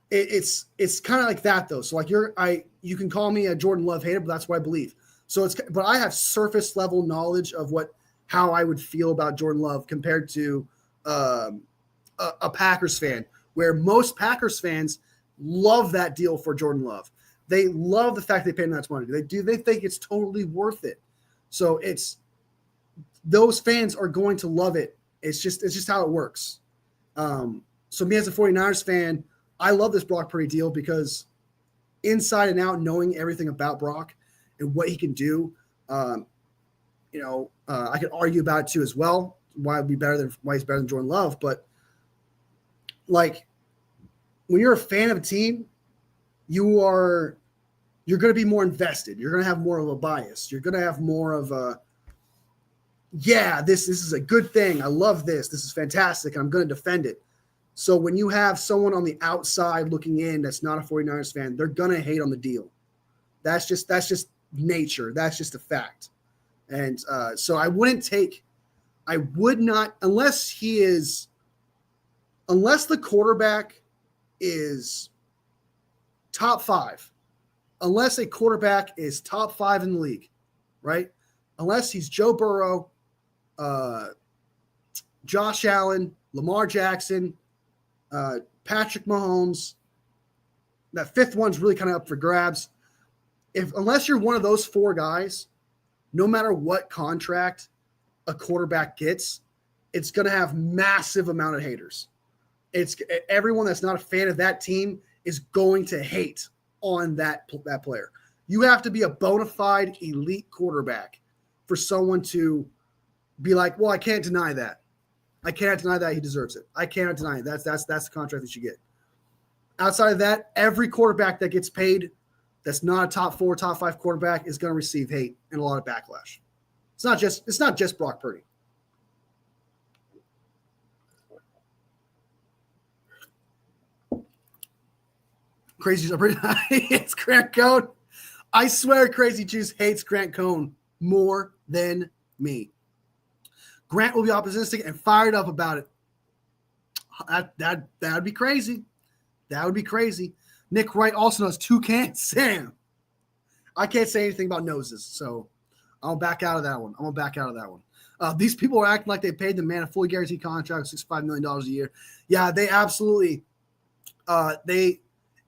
it's kind of like that though. So like you can call me a Jordan Love hater, but that's what I believe. So but I have surface level knowledge of how I would feel about Jordan Love compared to a Packers fan, where most Packers fans love that deal for Jordan Love. They love the fact they paid him that much money. They think it's totally worth it. So those fans are going to love it. It's just how it works. So me as a 49ers fan, I love this Brock Purdy deal because inside and out, knowing everything about Brock and what he can do, I could argue about it too as well. Why he's better than Jordan Love, but like when you're a fan of a team, you're going to be more invested. You're going to have more of a bias. You're going to have more of a, this is a good thing. I love this. This is fantastic. And I'm going to defend it. So when you have someone on the outside looking in that's not a 49ers fan, they're going to hate on the deal. That's just nature. That's just a fact. And so I would not, unless the quarterback is top 5, unless a quarterback is top 5 in the league, right? Unless he's Joe Burrow, Josh Allen, Lamar Jackson, Patrick Mahomes, that fifth one's really kind of up for grabs. Unless you're one of those 4 guys, no matter what contract a quarterback gets, it's going to have massive amount of haters. It's everyone that's not a fan of that team is going to hate on that player. You have to be a bona fide elite quarterback for someone to be like, well, I can't deny that. I cannot deny that he deserves it. I cannot deny it. That's the contract that you get. Outside of that, every quarterback that gets paid that's not a top 4, top 5 quarterback is going to receive hate and a lot of backlash. It's not just Brock Purdy. Crazy hates Grant Cohn. I swear Crazy Juice hates Grant Cohn more than me. Grant will be optimistic and fired up about it. That'd be crazy. That would be crazy. Nick Wright also knows Toucan Sam. I can't say anything about noses, so I'll back out of that one. These people are acting like they paid the man a fully guaranteed contract, $65 million a year. Yeah, they absolutely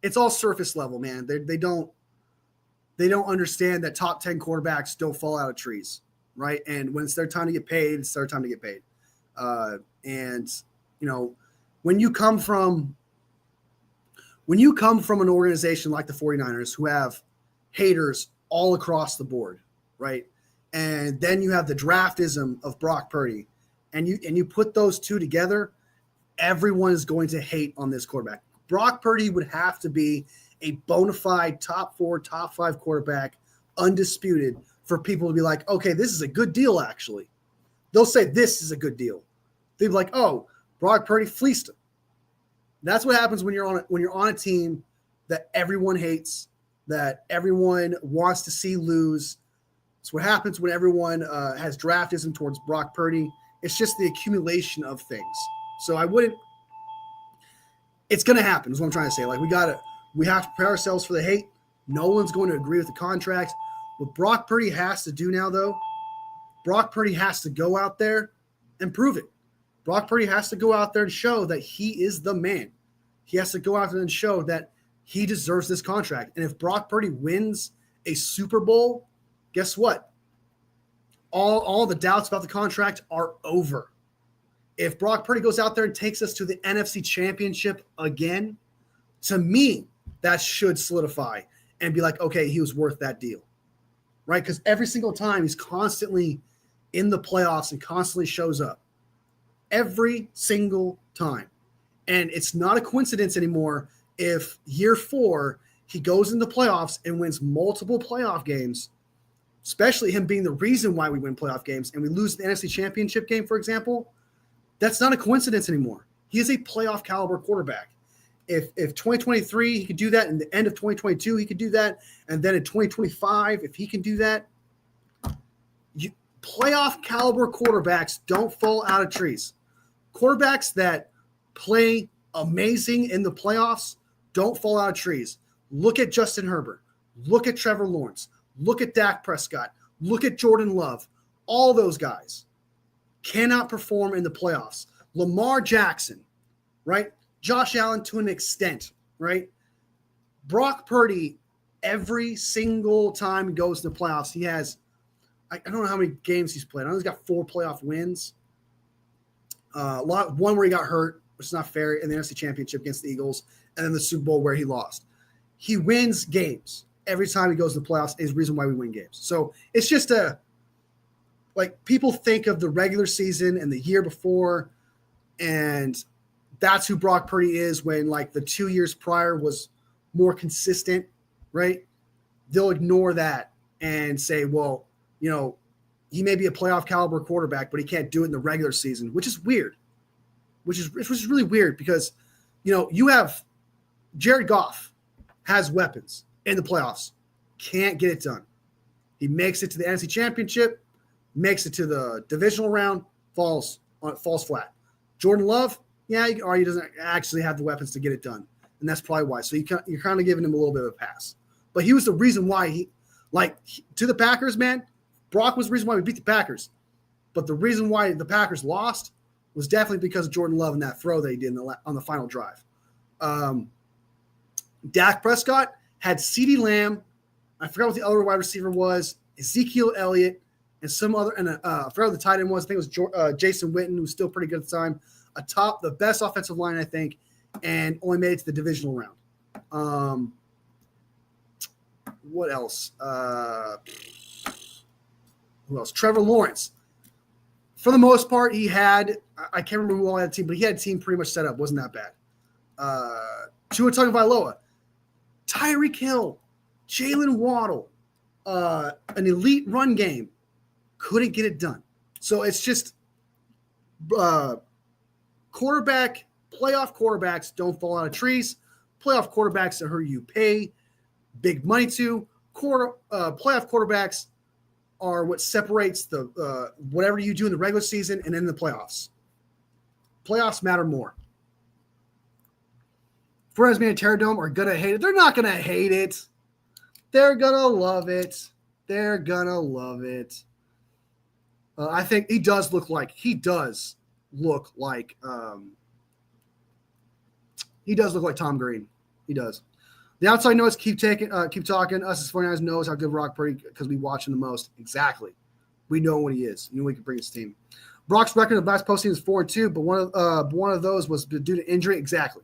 it's all surface level, man. They don't understand that top 10 quarterbacks don't fall out of trees, right? And when it's their time to get paid, it's their time to get paid. And when you come from an organization like the 49ers who have haters all across the board, right? And then you have the draftism of Brock Purdy, and you put those two together, everyone is going to hate on this quarterback. Brock Purdy would have to be a bona fide top 4, top 5 quarterback, undisputed, for people to be like, okay, this is a good deal, actually. They'll say this is a good deal. They'll be like, oh, Brock Purdy fleeced him. That's what happens when you're on a team that everyone hates, that everyone wants to see lose. It's what happens when everyone has draftism towards Brock Purdy. It's just the accumulation of things. So it's going to happen is what I'm trying to say. Like we have to prepare ourselves for the hate. No one's going to agree with the contract. What Brock Purdy has to do now, though, Brock Purdy has to go out there and prove it. Brock Purdy has to go out there and show that he is the man. He has to go out there and show that he deserves this contract. And if Brock Purdy wins a Super Bowl, guess what? All the doubts about the contract are over. If Brock Purdy goes out there and takes us to the NFC Championship again, to me, that should solidify and be like, okay, he was worth that deal, right? Because every single time he's constantly in the playoffs and constantly shows up. Every single time. And it's not a coincidence anymore if year 4 he goes in the playoffs and wins multiple playoff games, especially him being the reason why we win playoff games, and we lose the NFC Championship game, for example. That's not a coincidence anymore. He is a playoff caliber quarterback. If 2023 he could do that, in the end of 2022 he could do that, and then in 2025 if he can do that, playoff caliber quarterbacks don't fall out of trees. Quarterbacks that play amazing in the playoffs don't fall out of trees. Look at Justin Herbert. Look at Trevor Lawrence. Look at Dak Prescott. Look at Jordan Love. All those guys cannot perform in the playoffs. Lamar Jackson, right? Josh Allen to an extent, right? Brock Purdy, every single time he goes to the playoffs, he has, I don't know how many games he's played. I know he's got 4 playoff wins. One where he got hurt, which is not fair, in the NFC Championship against the Eagles, and then the Super Bowl where he lost. He wins games every time he goes to the playoffs. Is the reason why we win games. So it's just people think of the regular season and the year before, and that's who Brock Purdy is when the 2 years prior was more consistent, right? They'll ignore that and say, well, he may be a playoff caliber quarterback, but he can't do it in the regular season, which is weird, which is really weird because, you have Jared Goff has weapons in the playoffs, can't get it done. He makes it to the NFC Championship, makes it to the divisional round, falls flat. Jordan Love, yeah, he doesn't actually have the weapons to get it done, and that's probably why. So you're kind of giving him a little bit of a pass. But he was the reason why to the Packers, man, Brock was the reason why we beat the Packers. But the reason why the Packers lost was definitely because of Jordan Love and that throw that he did on the final drive. Dak Prescott had CeeDee Lamb. I forgot what the other wide receiver was. Ezekiel Elliott and some other, and I forgot what the tight end was. I think it was Jason Witten, who was still pretty good at the time. Atop the best offensive line, I think, and only made it to the divisional round. What else? Who else? Trevor Lawrence. For the most part, he had, I can't remember who all had a team, but he had a team pretty much set up. Wasn't that bad. Tua Tagovailoa, Tyreek Hill, Jalen Waddle, an elite run game. Couldn't get it done. So it's just playoff quarterbacks don't fall out of trees. Playoff quarterbacks are who you pay big money to. Playoff quarterbacks are what separates the whatever you do in the regular season and in the playoffs. Playoffs matter more. Fresno and Terradome are going to hate it. They're not going to hate it. They're going to love it. They're going to love it. I think he does look like Tom Green. He does. The outside noise keep talking. Us as 49ers knows how good Brock Purdy because we watch him the most. Exactly. We know what he is. We can bring his team. Brock's record of last postseason is 4-2, but one of those was due to injury. Exactly.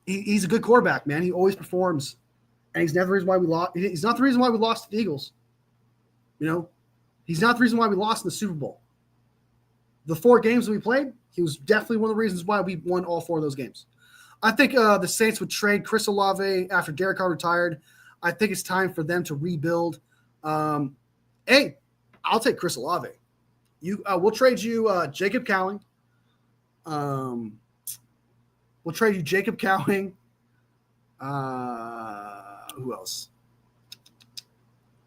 He's a good quarterback, man. He always performs, and he's never the reason why we lost. He's not the reason why we lost to the Eagles. He's not the reason why we lost in the Super Bowl. The 4 games that we played, he was definitely one of the reasons why we won all 4 of those games. I think the Saints would trade Chris Olave after Derek Carr retired. I think it's time for them to rebuild. Hey, I'll take Chris Olave. We'll trade you Jacob Cowing. We'll trade you Jacob Cowing. Who else?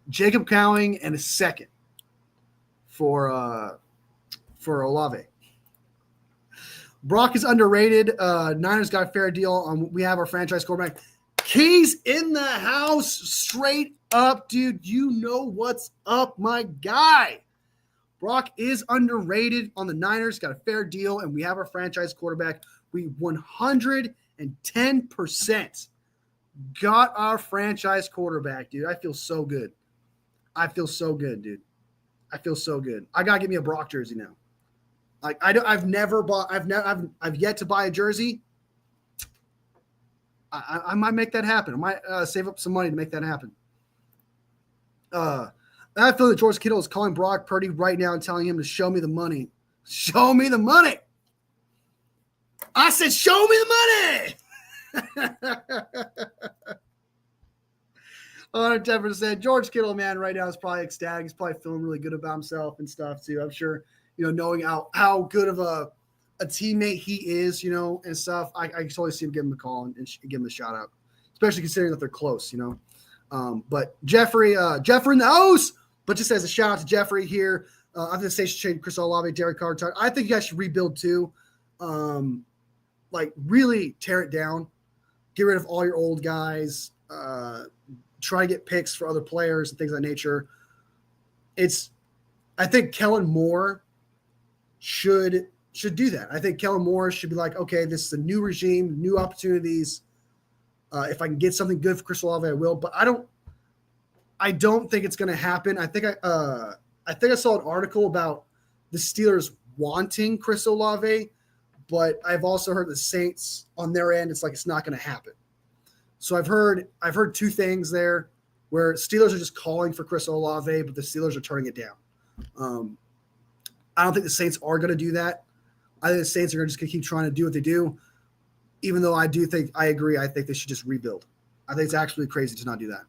Jacob Cowing and a second for Olave. Brock is underrated. Niners got a fair deal. We have our franchise quarterback. Keys in the house, straight up, dude. You know what's up, my guy. Brock is underrated on the Niners. Got a fair deal, and we have our franchise quarterback. We 110% got our franchise quarterback, dude. I feel so good. I feel so good, dude. I feel so good. I gotta get me a Brock jersey now. Like I've never bought. I've yet to buy a jersey. I might make that happen. I might save up some money to make that happen. I feel that George Kittle is calling Brock Purdy right now and telling him to show me the money. Show me the money. I said, show me the money. 110%. George Kittle, man, right now is probably ecstatic. He's probably feeling really good about himself and stuff too. I'm sure, knowing how good of a teammate he is, and stuff. I can totally see him give him a call and give him a shout out, especially considering that they're close, But Jeffrey in the house. But just as a shout out to Jeffrey here, I think the station should trade Chris Olave, Derek Carr. I think you guys should rebuild too. Like really tear it down, get rid of all your old guys. Try to get picks for other players and things of that nature. I think Kellen Moore should do that. I think Kellen Moore should be like, okay, this is a new regime, new opportunities. If I can get something good for Chris Olave, I will. But I don't think it's going to happen. I think I saw an article about the Steelers wanting Chris Olave, but I've also heard the Saints on their end. It's like it's not going to happen. So I've heard two things there, where Steelers are just calling for Chris Olave, but the Steelers are turning it down. I don't think the Saints are going to do that. I think the Saints are just going to keep trying to do what they do, even though I agree. I think they should just rebuild. I think it's actually crazy to not do that.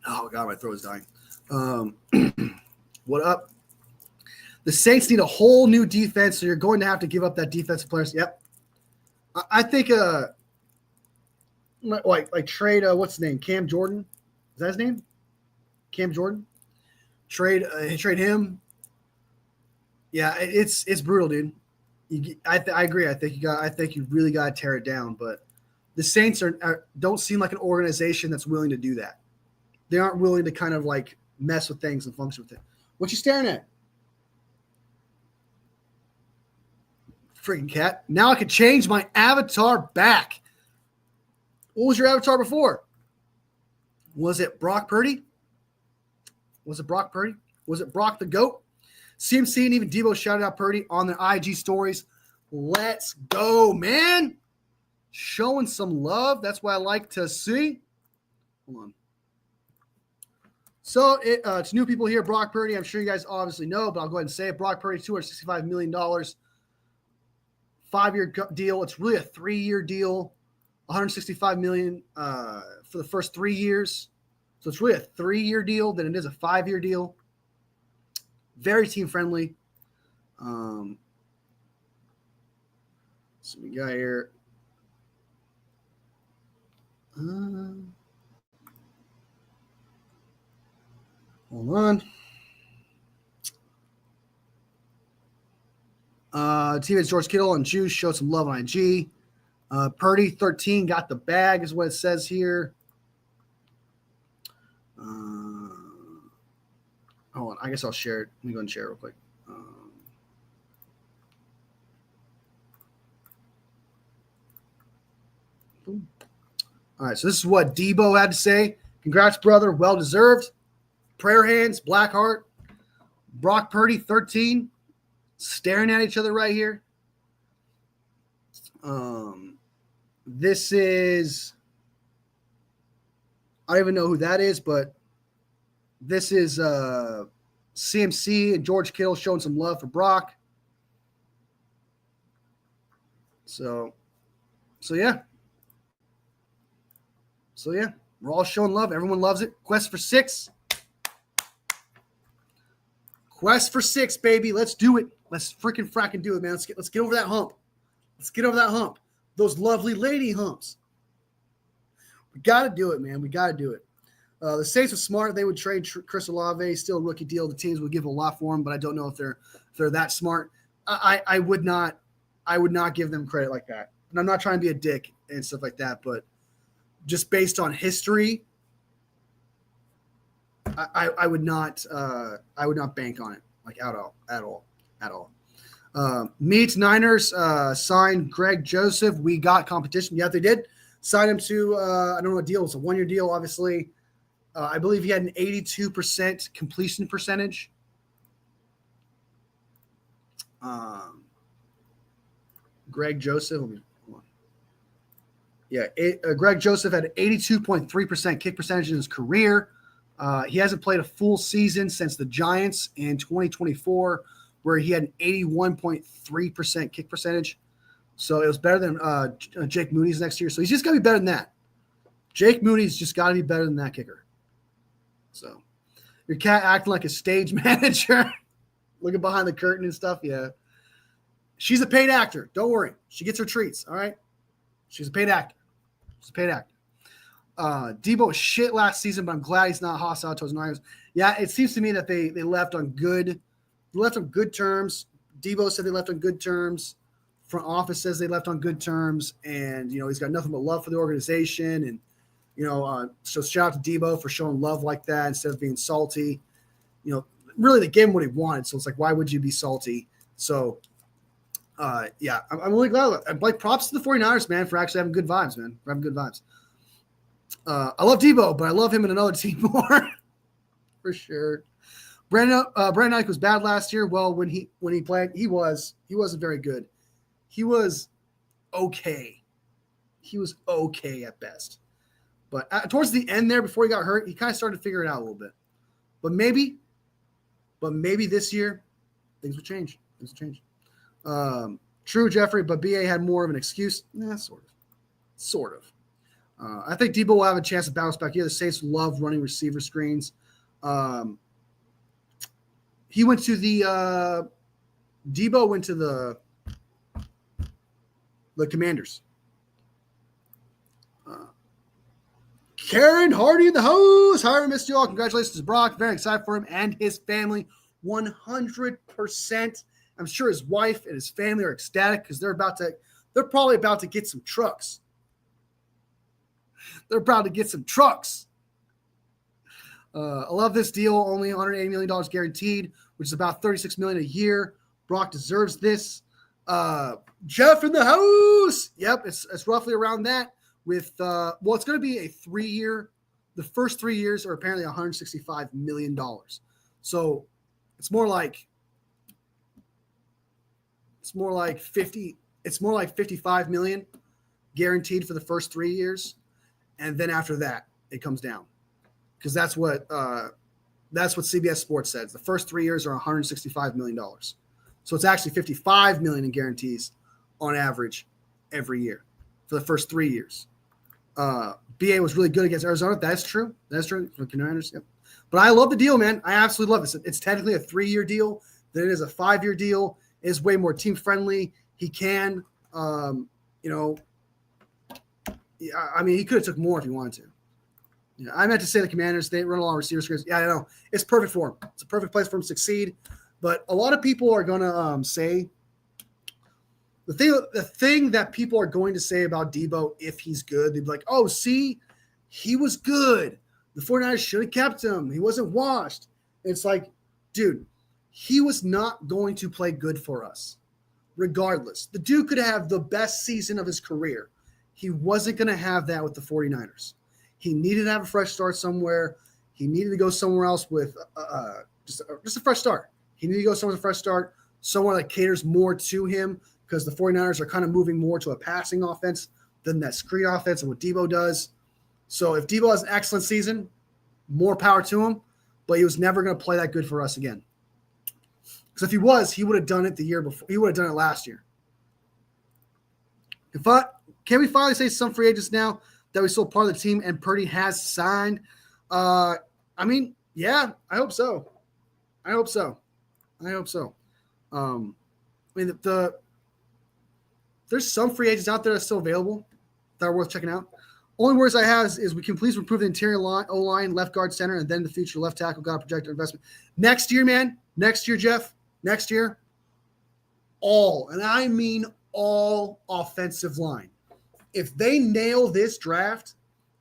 Oh, God, my throat is dying. What up? The Saints need a whole new defense, so you're going to have to give up that defensive players. Yep. I think like trade what's his name? Cam Jordan. Is that his name? Cam Jordan? Trade him. Yeah, it's brutal, dude. I agree. I think you really got to tear it down, but the Saints don't seem like an organization that's willing to do that. They aren't willing to kind of like mess with things and function with it. What you staring at? Freaking cat. Now I can change my avatar back. What was your avatar before? Was it Brock Purdy? Was it Brock Purdy? Was it Brock the GOAT? CMC and even Debo shouted out Purdy on their IG stories. Let's go, man. Showing some love. That's what I like to see. Hold on. So it's new people here. Brock Purdy, I'm sure you guys obviously know, but I'll go ahead and say it. Brock Purdy, $265 million, 5-year deal. It's really a 3-year deal, $165 million for the first 3 years. So it's really a 3-year deal than it is a 5-year deal. Very team friendly. So we got here. Hold on. Teammates George Kittle and Juice showed some love on IG. Purdy 13 got the bag is what it says here. Hold on. I guess I'll share it. Let me go and share it real quick. All right. So this is what Debo had to say. Congrats, brother. Well deserved. Prayer hands, black heart. Brock Purdy 13. Staring at each other right here. This is, I don't even know who that is, but this is CMC and George Kittle showing some love for Brock. So yeah. We're all showing love. Everyone loves it. Quest for 6. Quest for 6, baby. Let's do it. Let's fracking do it, man. Let's get over that hump. Let's get over that hump. Those lovely lady humps. We got to do it, man. We got to do it. The Saints were smart. They would trade Chris Olave, still a rookie deal. The teams would give a lot for him, but I don't know if they're that smart. I would not give them credit like that. And I'm not trying to be a dick and stuff like that, but just based on history, I would not bank on it like at all. Meets Niners signed Greg Joseph. We got competition. Yeah, they did. Signed him to, I don't know what deal. It's a 1-year deal, obviously. I believe he had an 82% completion percentage. Greg Joseph. Hold on. Yeah, Greg Joseph had an 82.3% kick percentage in his career. He hasn't played a full season since the Giants in 2024, where he had an 81.3% kick percentage. So it was better than Jake Mooney's next year. So he's just got to be better than that. Jake Mooney's just got to be better than that kicker. So your cat acting like a stage manager, looking behind the curtain and stuff. Yeah. She's a paid actor. Don't worry. She gets her treats. All right. She's a paid actor. Debo was shit last season, but I'm glad he's not hostile towards Niners. Yeah, it seems to me that they left on good terms. Debo said they left on good terms. Front office says they left on good terms, and he's got nothing but love for the organization. And so shout out to Debo for showing love like that instead of being salty. Really they gave him what he wanted, so it's like, why would you be salty? So yeah, I'm really glad. I'm like, props to the 49ers, man, for actually having good vibes, man. For having good vibes. I love Debo, but I love him in another team more, for sure. Brandon Ayuk was bad last year. Well, when he played, he wasn't very good. He was okay. He was okay at best. But towards the end there, before he got hurt, he kind of started to figure it out a little bit. But maybe this year things will change. True, Jeffrey, but BA had more of an excuse. Sort of. I think Debo will have a chance to bounce back. The Saints love running receiver screens. He went to the Debo went to the Commanders. Karen Hardy in the house. Hi, I missed you all. Congratulations to Brock. Very excited for him and his family. 100%. I'm sure his wife and his family are ecstatic because they're probably about to get some trucks. They're about to get some trucks. I love this deal. Only $180 million guaranteed, which is about $36 million a year. Brock deserves this. Jeff in the house. Yep, it's roughly around that. With it's going to be a 3-year. The first 3 years are apparently $165 million. So it's more like 50. It's more like $55 million guaranteed for the first 3 years, and then after that it comes down because that's what CBS Sports says. The first 3 years are $165 million. So it's actually $55 million in guarantees on average every year for the first 3 years. BA was really good against Arizona. That's true. For Commanders. Yep. But I love the deal, man. I absolutely love it. It's technically a 3-year deal. Then it is a 5-year deal. It's way more team friendly. He can, I mean, he could have took more if he wanted to. Yeah, I meant to say the Commanders, they run a lot of receiver screens. Yeah, I know. It's perfect for him. It's a perfect place for him to succeed. But a lot of people are going to say the thing that people are going to say about Debo if he's good, they'd be like, oh, see, he was good. The 49ers should have kept him. He wasn't washed. It's like, dude, he was not going to play good for us regardless. The dude could have the best season of his career. He wasn't going to have that with the 49ers. He needed to have a fresh start somewhere. He needed to go somewhere else with just a fresh start. He needed to go somewhere with a fresh start, somewhere that caters more to him because the 49ers are kind of moving more to a passing offense than that screen offense and what Debo does. So if Debo has an excellent season, more power to him, but he was never going to play that good for us again. Because if he was, he would have done it the year before. He would have done it last year. Can we finally say some free agents now that we sold part of the team and Purdy has signed? I mean, yeah, I hope so. I mean, there's some free agents out there that's still available that are worth checking out. Only words I have is we can please improve the interior line, O-line, left guard, center, and then the future left tackle. Got a projected investment. Next year, man. Next year, Jeff. Next year. All, and I mean all offensive line. If they nail this draft,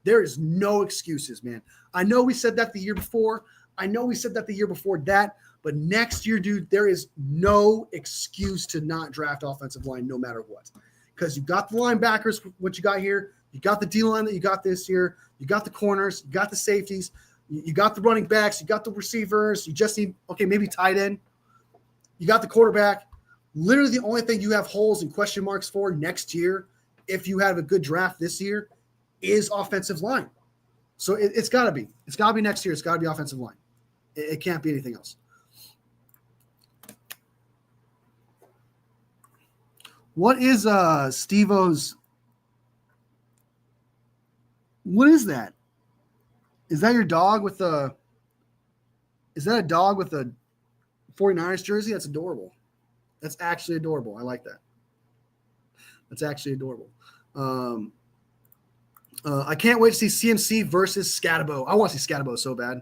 there is no excuses, man. I know we said that the year before. I know we said that the year before that. But next year, dude, there is no excuse to not draft offensive line no matter what. Because you got the linebackers, what you got here. You got the D-line that you got this year. You got the corners. You got the safeties. You got the running backs. You got the receivers. You just need, maybe tight end. You got the quarterback. Literally the only thing you have holes and question marks for next year, if you have a good draft this year, is offensive line. So it's got to be. It's got to be next year. It's got to be offensive line. It can't be anything else. What is Steve-O's? What is that? Is that your dog with the? Is that a dog with a 49ers jersey? That's adorable. That's actually adorable. I like that. That's actually adorable. I can't wait to see CMC versus Scatabo. I want to see Scatabo so bad.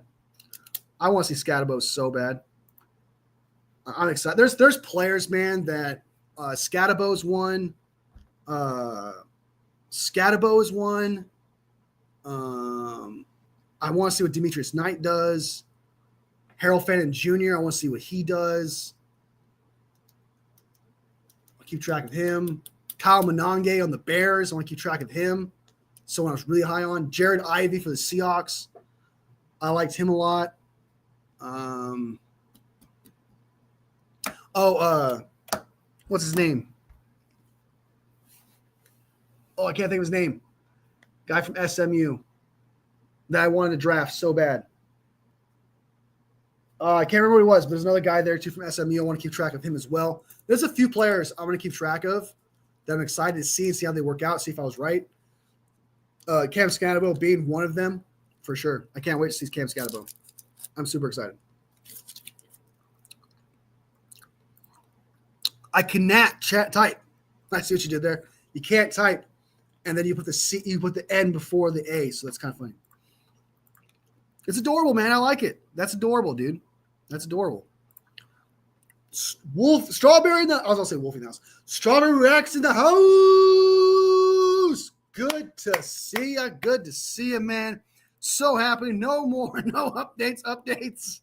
I'm excited. There's players, man, that Scatabo's won. Scatabo is one. I want to see what Demetrius Knight does. Harold Fannin Jr., I want to see what he does. I'll keep track of him. Kyle Monange on the Bears, I want to keep track of him. Someone I was really high on. Jared Ivey for the Seahawks. I liked him a lot. What's his name? I can't think of his name. Guy from SMU that I wanted to draft so bad. I can't remember what he was, but there's another guy there too from SMU. I want to keep track of him as well. There's a few players I want to keep track of that I'm excited to see and see how they work out, see if I was right. Cam Scatabo being one of them, for sure. I can't wait to see Cam Scatabo. I'm super excited. I cannot type. I see what you did there. You can't type, and then you put the C, you put the N before the A, so that's kind of funny. It's adorable, man. I like it. That's adorable, dude. That's adorable. Strawberry in the. I was gonna say Wolfie in the house. Strawberry Rex in the house. Good to see ya. Good to see ya, man. So happy. No updates.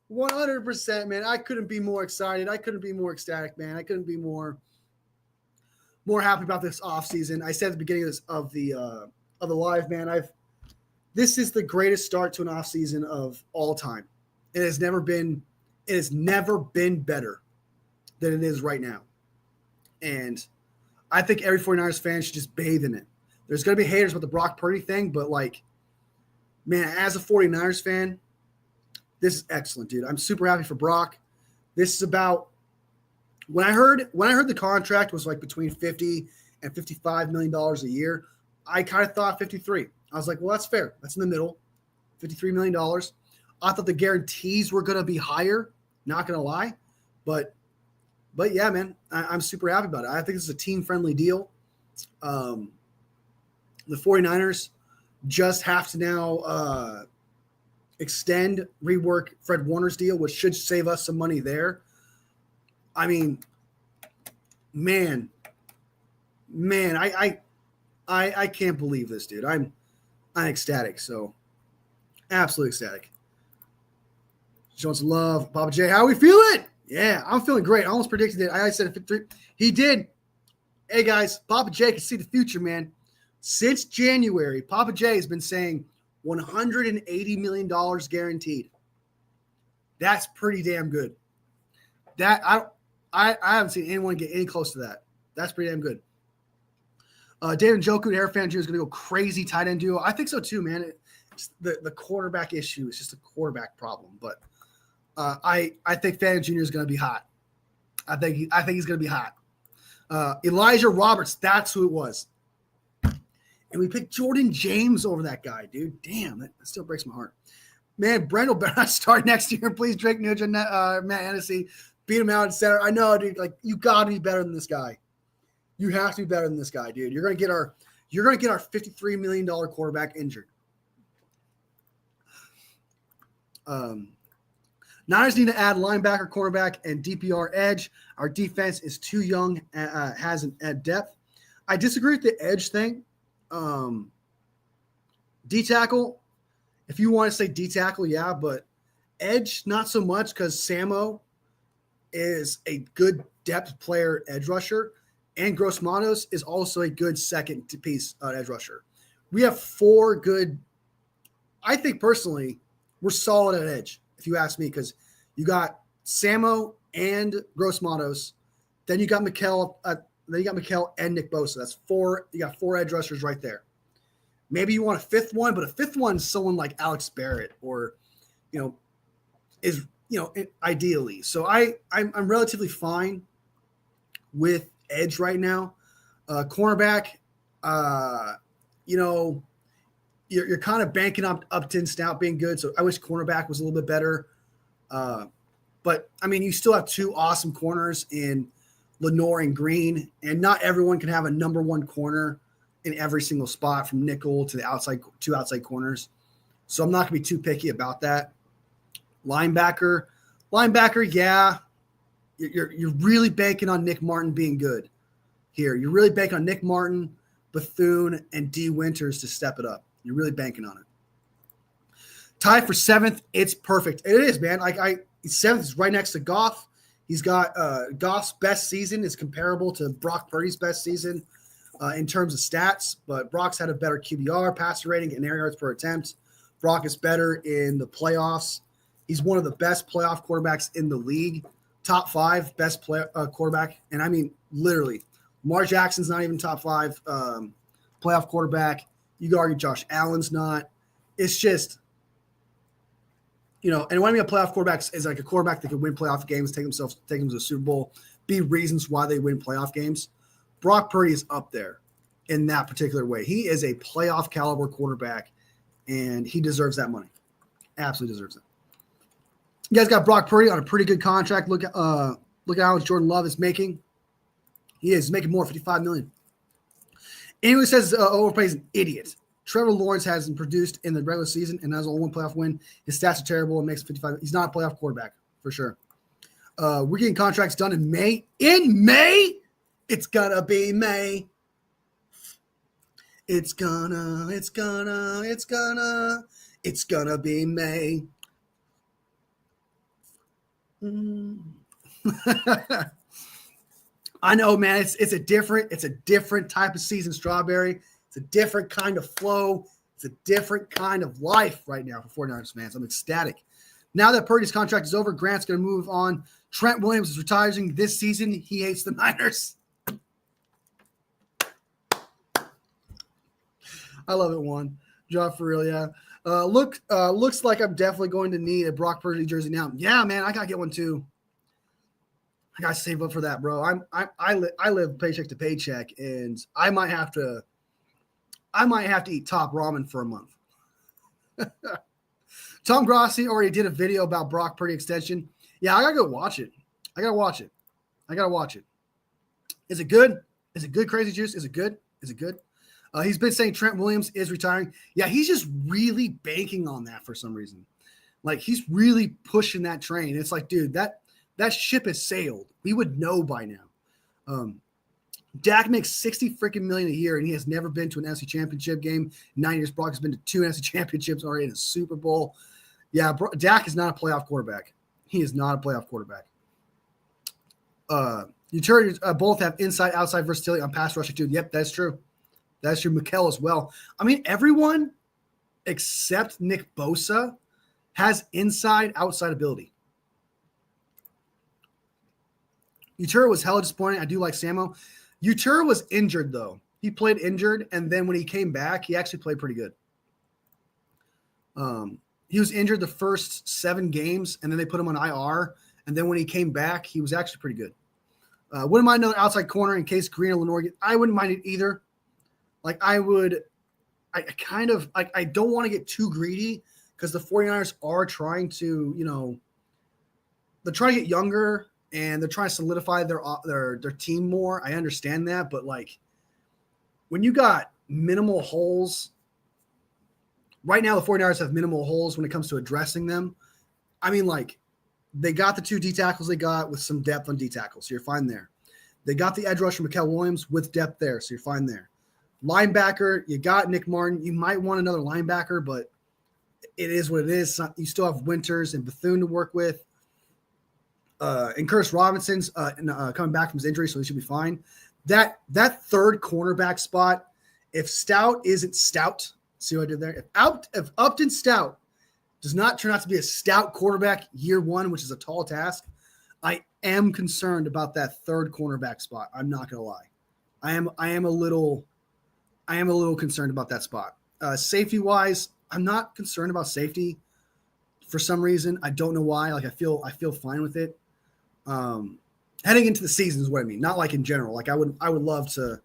100%, man. I couldn't be more excited. I couldn't be more ecstatic, man. I couldn't be more happy about this offseason. I said at the beginning of the live, man, this is the greatest start to an offseason of all time. It has never been better than it is right now. And I think every 49ers fan should just bathe in it. There's going to be haters with the Brock Purdy thing, but man, as a 49ers fan, this is excellent, dude. I'm super happy for Brock. This is about when I heard the contract was between $50 and $55 million a year, I kind of thought 53. I was like, well, that's fair. That's in the middle. $53 million. I thought the guarantees were going to be higher, not going to lie. But yeah, man, I'm super happy about it. I think this is a team-friendly deal. The 49ers just have to now rework Fred Warner's deal, which should save us some money there. I mean, man, I can't believe this, dude. I'm ecstatic. So absolutely ecstatic. Showing some love. Papa J, how are we feeling? Yeah, I'm feeling great. I almost predicted it. I said 53. He did. Hey, guys, Papa J can see the future, man. Since January, Papa J has been saying $180 million guaranteed. That's pretty damn good. That I haven't seen anyone get any close to that. That's pretty damn good. David Njoku, Air Fan Jr. is going to go crazy tight end duo. I think so too, man. The quarterback issue is just a quarterback problem, but I think Fan Jr. is going to be hot. I think he's going to be hot. Elijah Roberts, that's who it was. And we picked Jordan James over that guy, dude. Damn, that still breaks my heart. Man, Brendel better not start next year. Please, Drake Nugent, Matt Hennessy, beat him out at center. I know, dude. You got to be better than this guy. You have to be better than this guy, dude. You're gonna get our $53 million quarterback injured. Niners need to add linebacker, cornerback, and DPR edge. Our defense is too young, hasn't at depth. I disagree with the edge thing. D tackle, if you want to say D tackle, yeah, but edge, not so much because Samo is a good depth player edge rusher. and Gross Matos is also a good second piece edge rusher. We have 4 good. I think personally, we're solid at edge, if you ask me, because you got Samo and Gross Matos, then you got Mikkel, and Nick Bosa. That's 4. You got 4 edge rushers right there. Maybe you want a 5th one, but a 5th one is someone like Alex Barrett or, ideally. So I'm relatively fine with edge right now. Cornerback, you're kind of banking on Upton Stout being good. So I wish cornerback was a little bit better. But I mean, you still have 2 awesome corners in Lenore and Green, and not everyone can have a number 1 corner in every single spot from nickel to the outside, 2 outside corners. So I'm not going to be too picky about that. Linebacker, yeah, you're really banking on Nick Martin being good here. You're really banking on Nick Martin, Bethune, and D. Winters to step it up. You're really banking on it. Tie for 7th. It's perfect. It is, man. 7th is right next to Goff. He's got Goff's best season is comparable to Brock Purdy's best season in terms of stats, but Brock's had a better QBR, passer rating, and air yards per attempt. Brock is better in the playoffs. He's one of the best playoff quarterbacks in the league. Top 5 best quarterback. And I mean, literally, Lamar Jackson's not even top 5 playoff quarterback. You could argue Josh Allen's not. It's just, and when I mean a playoff quarterback is like a quarterback that can win playoff games, take them to the Super Bowl, be reasons why they win playoff games. Brock Purdy is up there in that particular way. He is a playoff caliber quarterback, and he deserves that money. Absolutely deserves it. You guys got Brock Purdy on a pretty good contract. Look at how much Jordan Love is making. He is making more, $55 million. Anyone who says overpay is an idiot. Trevor Lawrence hasn't produced in the regular season and has only 1 playoff win. His stats are terrible and makes 55. He's not a playoff quarterback for sure. We're getting contracts done in May. In May, it's gonna be May. It's gonna be May. I know, man. It's a different type of season, Strawberry. It's a different kind of flow. It's a different kind of life right now for 49ers fans. I'm ecstatic. Now that Purdy's contract is over, Grant's going to move on. Trent Williams is retiring this season. He hates the Niners. I love it, Juan. John, for real, yeah. Looks like I'm definitely going to need a Brock Purdy jersey now. Yeah, man, I gotta get one too. I gotta save up for that, bro. I live paycheck to paycheck, and I might have to eat top ramen for a month. Tom Grossi already did a video about Brock Purdy extension. Yeah, I gotta go watch it. I gotta watch it. Is it good? Is it good, Crazy Juice? Is it good? He's been saying Trent Williams is retiring. Yeah, he's just really banking on that for some reason. Like, he's really pushing that train. It's like, dude, that ship has sailed. We would know by now. Dak makes $60 freaking million a year, and he has never been to an NFC Championship game. 9 years, Brock has been to 2 NFC Championships already in a Super Bowl. Yeah, Dak is not a playoff quarterback. He is not a playoff quarterback. Utilities both have inside, outside versatility on pass rushing too. Yep, that's true. That's your Mikkel as well. I mean, everyone except Nick Bosa has inside, outside ability. Utura was hella disappointing. I do like Samo. Utura was injured, though. He played injured, and then when he came back, he actually played pretty good. He was injured the first 7 games, and then they put him on IR, and then when he came back, he was actually pretty good. Wouldn't mind another outside corner in case Green or Lenore I wouldn't mind it either. Like, I don't want to get too greedy because the 49ers are trying to, they're trying to get younger and they're trying to solidify their team more. I understand that, but like, when you got minimal holes, right now the 49ers have minimal holes when it comes to addressing them. I mean, like, they got the 2 D tackles they got with some depth on D tackles, so you're fine there. They got the edge rusher Mikkel Williams with depth there, so you're fine there. Linebacker, you got Nick Martin. You might want another linebacker, but it is what it is. You still have Winters and Bethune to work with. And Curtis Robinson's coming back from his injury, so he should be fine. that third cornerback spot, if Stout isn't stout, see what I did there? If Upton Stout does not turn out to be a stout quarterback year one, which is a tall task, I am concerned about that third cornerback spot. I'm not gonna lie. I am a little concerned about that spot. Safety wise, I'm not concerned about safety for some reason. I don't know why. Like I feel fine with it. Heading into the season is what I mean. Not like in general. Like I would love to,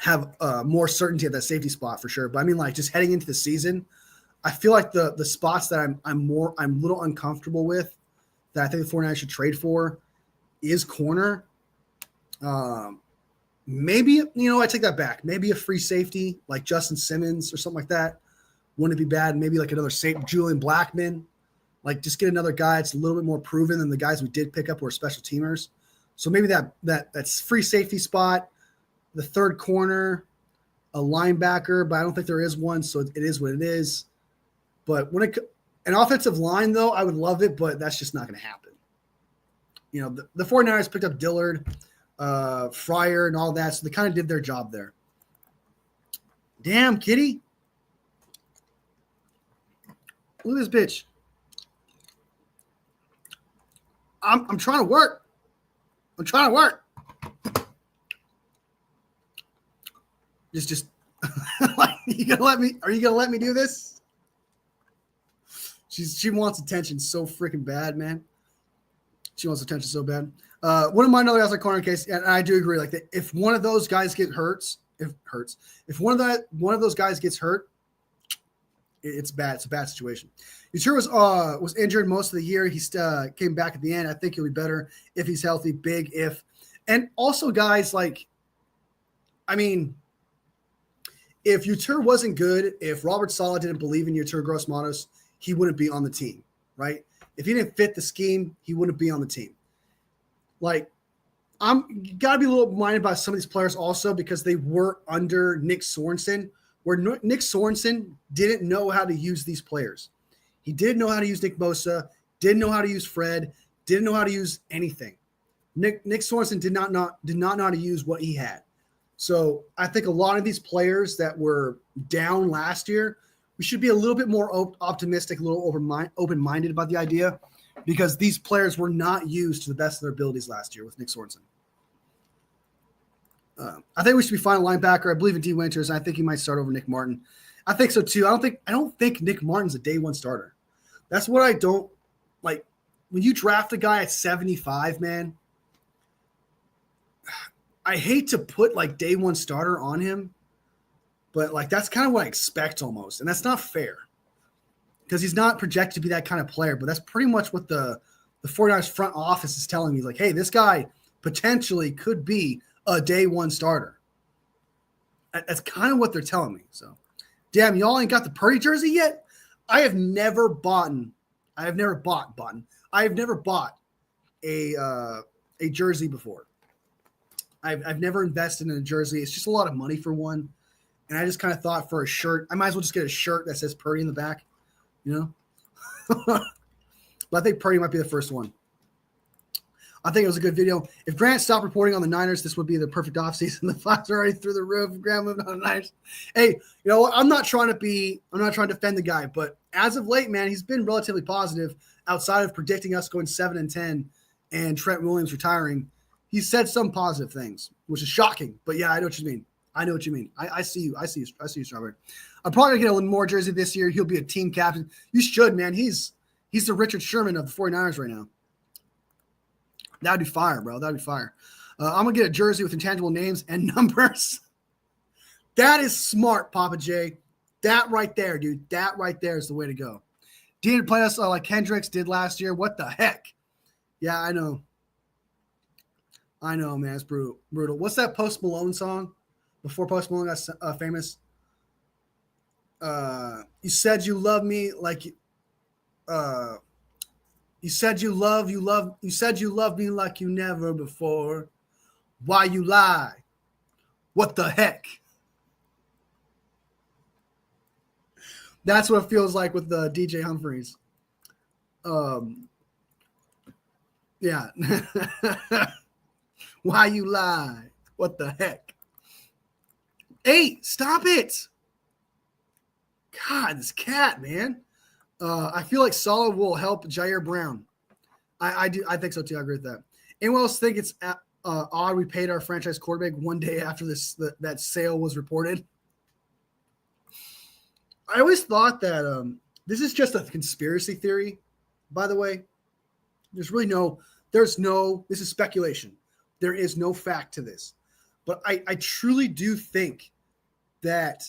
have more certainty at that safety spot for sure. But I mean, like just heading into the season, I feel like the spots that I'm a little uncomfortable with that I think the 49ers should trade for is corner. Maybe, I take that back. Maybe a free safety like Justin Simmons or something like that. Wouldn't it be bad? Maybe like another Julian Blackmon. Like just get another guy that's a little bit more proven than the guys we did pick up who are special teamers. So maybe that's free safety spot, the third corner, a linebacker, but I don't think there is one, so it is what it is. But an offensive line, though, I would love it, but that's just not going to happen. The 49ers picked up Dillard, Fryer, and all that, so they kind of did their job there. Damn, kitty. Look at this bitch. I'm trying to work. I'm trying to work. Just like, are you gonna let me do this? She wants attention so freaking bad, man. She wants attention so bad. Wouldn't mind another outside corner case, and I do agree. Like if one of those guys if one of those guys gets hurt, it's bad. It's a bad situation. Utur was injured most of the year. He came back at the end. I think he'll be better if he's healthy. Big if. And also, guys, like, I mean, if Utur wasn't good, if Robert Saleh didn't believe in Utur Gross-Matos, he wouldn't be on the team, right? If he didn't fit the scheme, he wouldn't be on the team. Like, you got to be a little minded about some of these players also because they were under Nick Sorensen, where Nick Sorensen didn't know how to use these players. He didn't know how to use Nick Bosa, didn't know how to use Fred, didn't know how to use anything. Nick Sorensen did not know how to use what he had. So I think a lot of these players that were down last year, we should be a little bit more optimistic, a little open-minded about the idea because these players were not used to the best of their abilities last year with Nick Sorensen. I think we should be fine at linebacker. I believe in D. Winters. I think he might start over Nick Martin. I think so too. I don't think Nick Martin's a day one starter. That's what I don't like. When you draft a guy at 75, man, I hate to put like day one starter on him, but like that's kind of what I expect almost, and that's not fair because he's not projected to be that kind of player. But that's pretty much what the 49ers front office is telling me. Like, hey, this guy potentially could be a day one starter. That's kind of what they're telling me. So, damn, y'all ain't got the Purdy jersey yet? I have never bought a jersey before. I've never invested in a jersey. It's just a lot of money for one. And I just kind of thought for a shirt, I might as well just get a shirt that says Purdy in the back, But I think Purdy might be the first one. I think it was a good video. If Grant stopped reporting on the Niners, this would be the perfect offseason. The Flags are already through the roof. Grant moved on the Niners. Hey, you know what? I'm not trying to defend the guy, but as of late, man, he's been relatively positive outside of predicting us going 7-10 and Trent Williams retiring. He said some positive things, which is shocking. But yeah, I know what you mean. I see you. I see you, Strawberry. I'm probably going to get a little more jersey this year. He'll be a team captain. You should, man. He's the Richard Sherman of the 49ers right now. That'd be fire, bro. That'd be fire. I'm going to get a jersey with intangible names and numbers. That is smart, Papa J. That right there, dude. That right there is the way to go. Didn't play us like Hendricks did last year. What the heck? Yeah, I know. Man. It's brutal. What's that Post Malone song before Post Malone got famous? You said you love me like you said you love me like you never before. Why you lie? What the heck? That's what it feels like with the DJ Humphries. Yeah. Why you lie? What the heck? Hey, stop it. God, this cat, man. I feel like Salah will help Jair Brown. I do. I think so too. I agree with that. Anyone else think it's odd we paid our franchise quarterback one day after that sale was reported? I always thought that this is just a conspiracy theory, by the way. This is speculation. There is no fact to this. But I truly do think that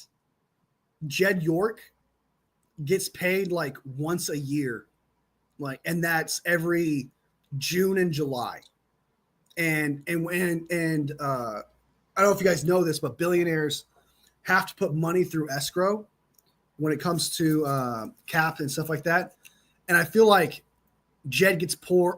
Jed York gets paid like once a year, and that's every June and July. And I don't know if you guys know this, but billionaires have to put money through escrow when it comes to cap and stuff like that. And I feel like Jed gets paid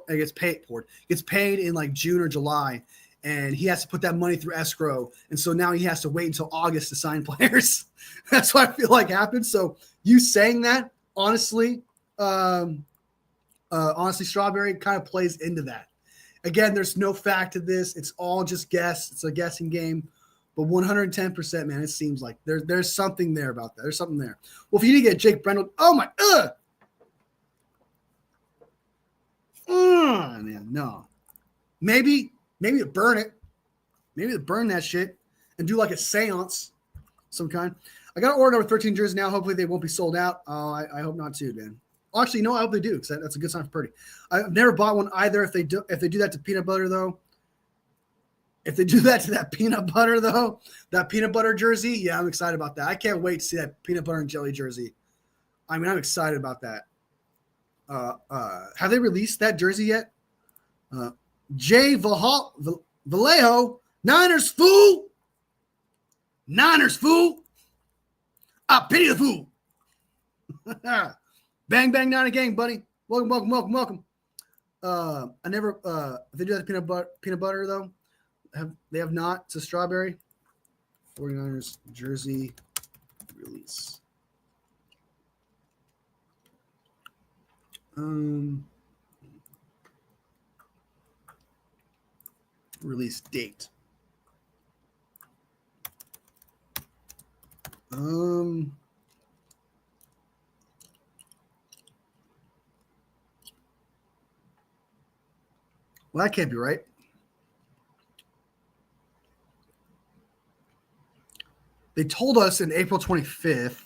in like June or July, and he has to put that money through escrow. And so now he has to wait until August to sign players. That's what I feel like happens. So you saying that, honestly, Strawberry kind of plays into that. Again, there's no fact to this. It's all just guess. It's a guessing game. But 110%, man, it seems like there's something there about that. There's something there. Well, if you need to get Jake Brendel, oh my, man, no. Maybe to burn it. Maybe to burn that shit and do like a seance some kind. I got to order number 13 jersey now. Hopefully they won't be sold out. Oh, I hope not too, man. Actually, no, I hope they do, because that's a good sign for Purdy. I've never bought one either. If they do that to peanut butter, though, that peanut butter jersey, yeah, I'm excited about that. I can't wait to see that peanut butter and jelly jersey. I mean, I'm excited about that. Have they released that jersey yet? Jay Vallejo, Niners fool. I pity the fool. Bang, bang, Niner gang, buddy. Welcome. I never, if they do that peanut butter though, they have not. It's a Strawberry. 49ers jersey release. Release date. Well, that can't be right. They told us in April 25th.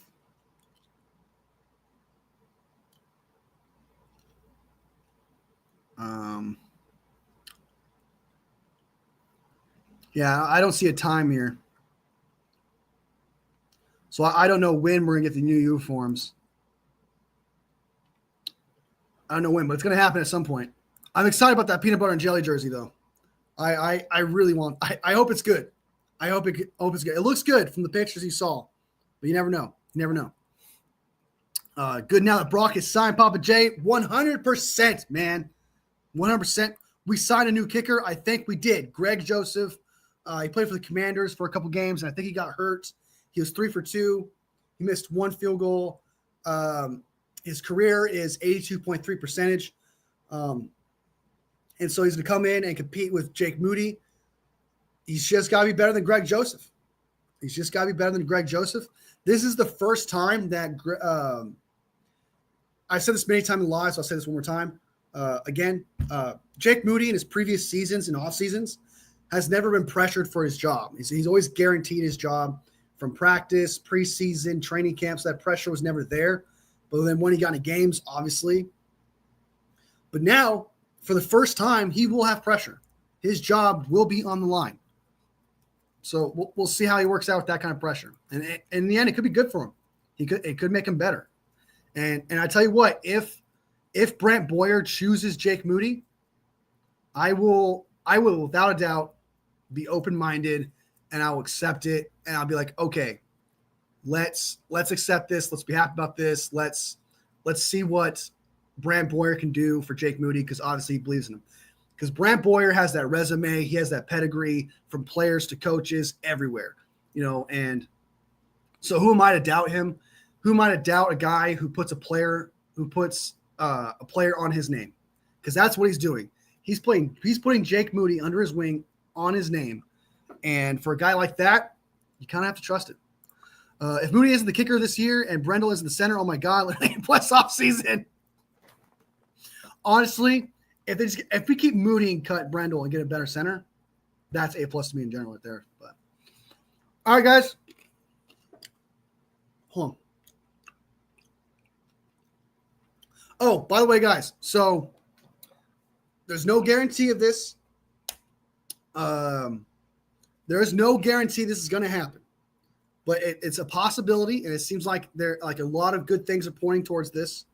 Yeah, I don't see a time here. So I don't know when we're going to get the new uniforms. I don't know when, but it's going to happen at some point. I'm excited about that peanut butter and jelly jersey, though. I really want. I hope it's good. I hope it's good. It looks good from the pictures you saw, but you never know. Good now that Brock is signed, Papa J. 100%, man. 100%. We signed a new kicker. I think we did. Greg Joseph. He played for the Commanders for a couple games, and I think he got hurt. He was 3 for 2. He missed 1 field goal. His career is 82.3 percentage. And so he's going to come in and compete with Jake Moody. He's just got to be better than Greg Joseph. This is the first time that I've said this many times in live, so I'll say this one more time. Jake Moody in his previous seasons and off seasons has never been pressured for his job. He's always guaranteed his job from practice, preseason, training camps. That pressure was never there. But then when he got into games, obviously. But now, for the first time, he will have pressure. His job will be on the line. So we'll see how he works out with that kind of pressure. And in the end, it could be good for him. It could make him better. And I tell you what, if Brant Boyer chooses Jake Moody, I will without a doubt be open-minded, and I'll accept it, and I'll be like, okay, let's accept this. Let's be happy about this. Let's see what Brant Boyer can do for Jake Moody, because obviously he believes in him. Because Brant Boyer has that resume, he has that pedigree from players to coaches everywhere, and so who am I to doubt him? Who am I to doubt a guy who puts a player on his name? Because that's what he's doing. He's putting Jake Moody under his wing on his name. And for a guy like that, you kind of have to trust it. If Mooney isn't the kicker this year and Brendel isn't the center, oh my God, plus off season. Honestly, if we keep Mooney and cut Brendel and get a better center, that's A+ to me in general right there. But all right, guys. Hold on. Oh, by the way, guys, so there's no guarantee of this. There is no guarantee this is going to happen, but it's a possibility, and it seems like a lot of good things are pointing towards this.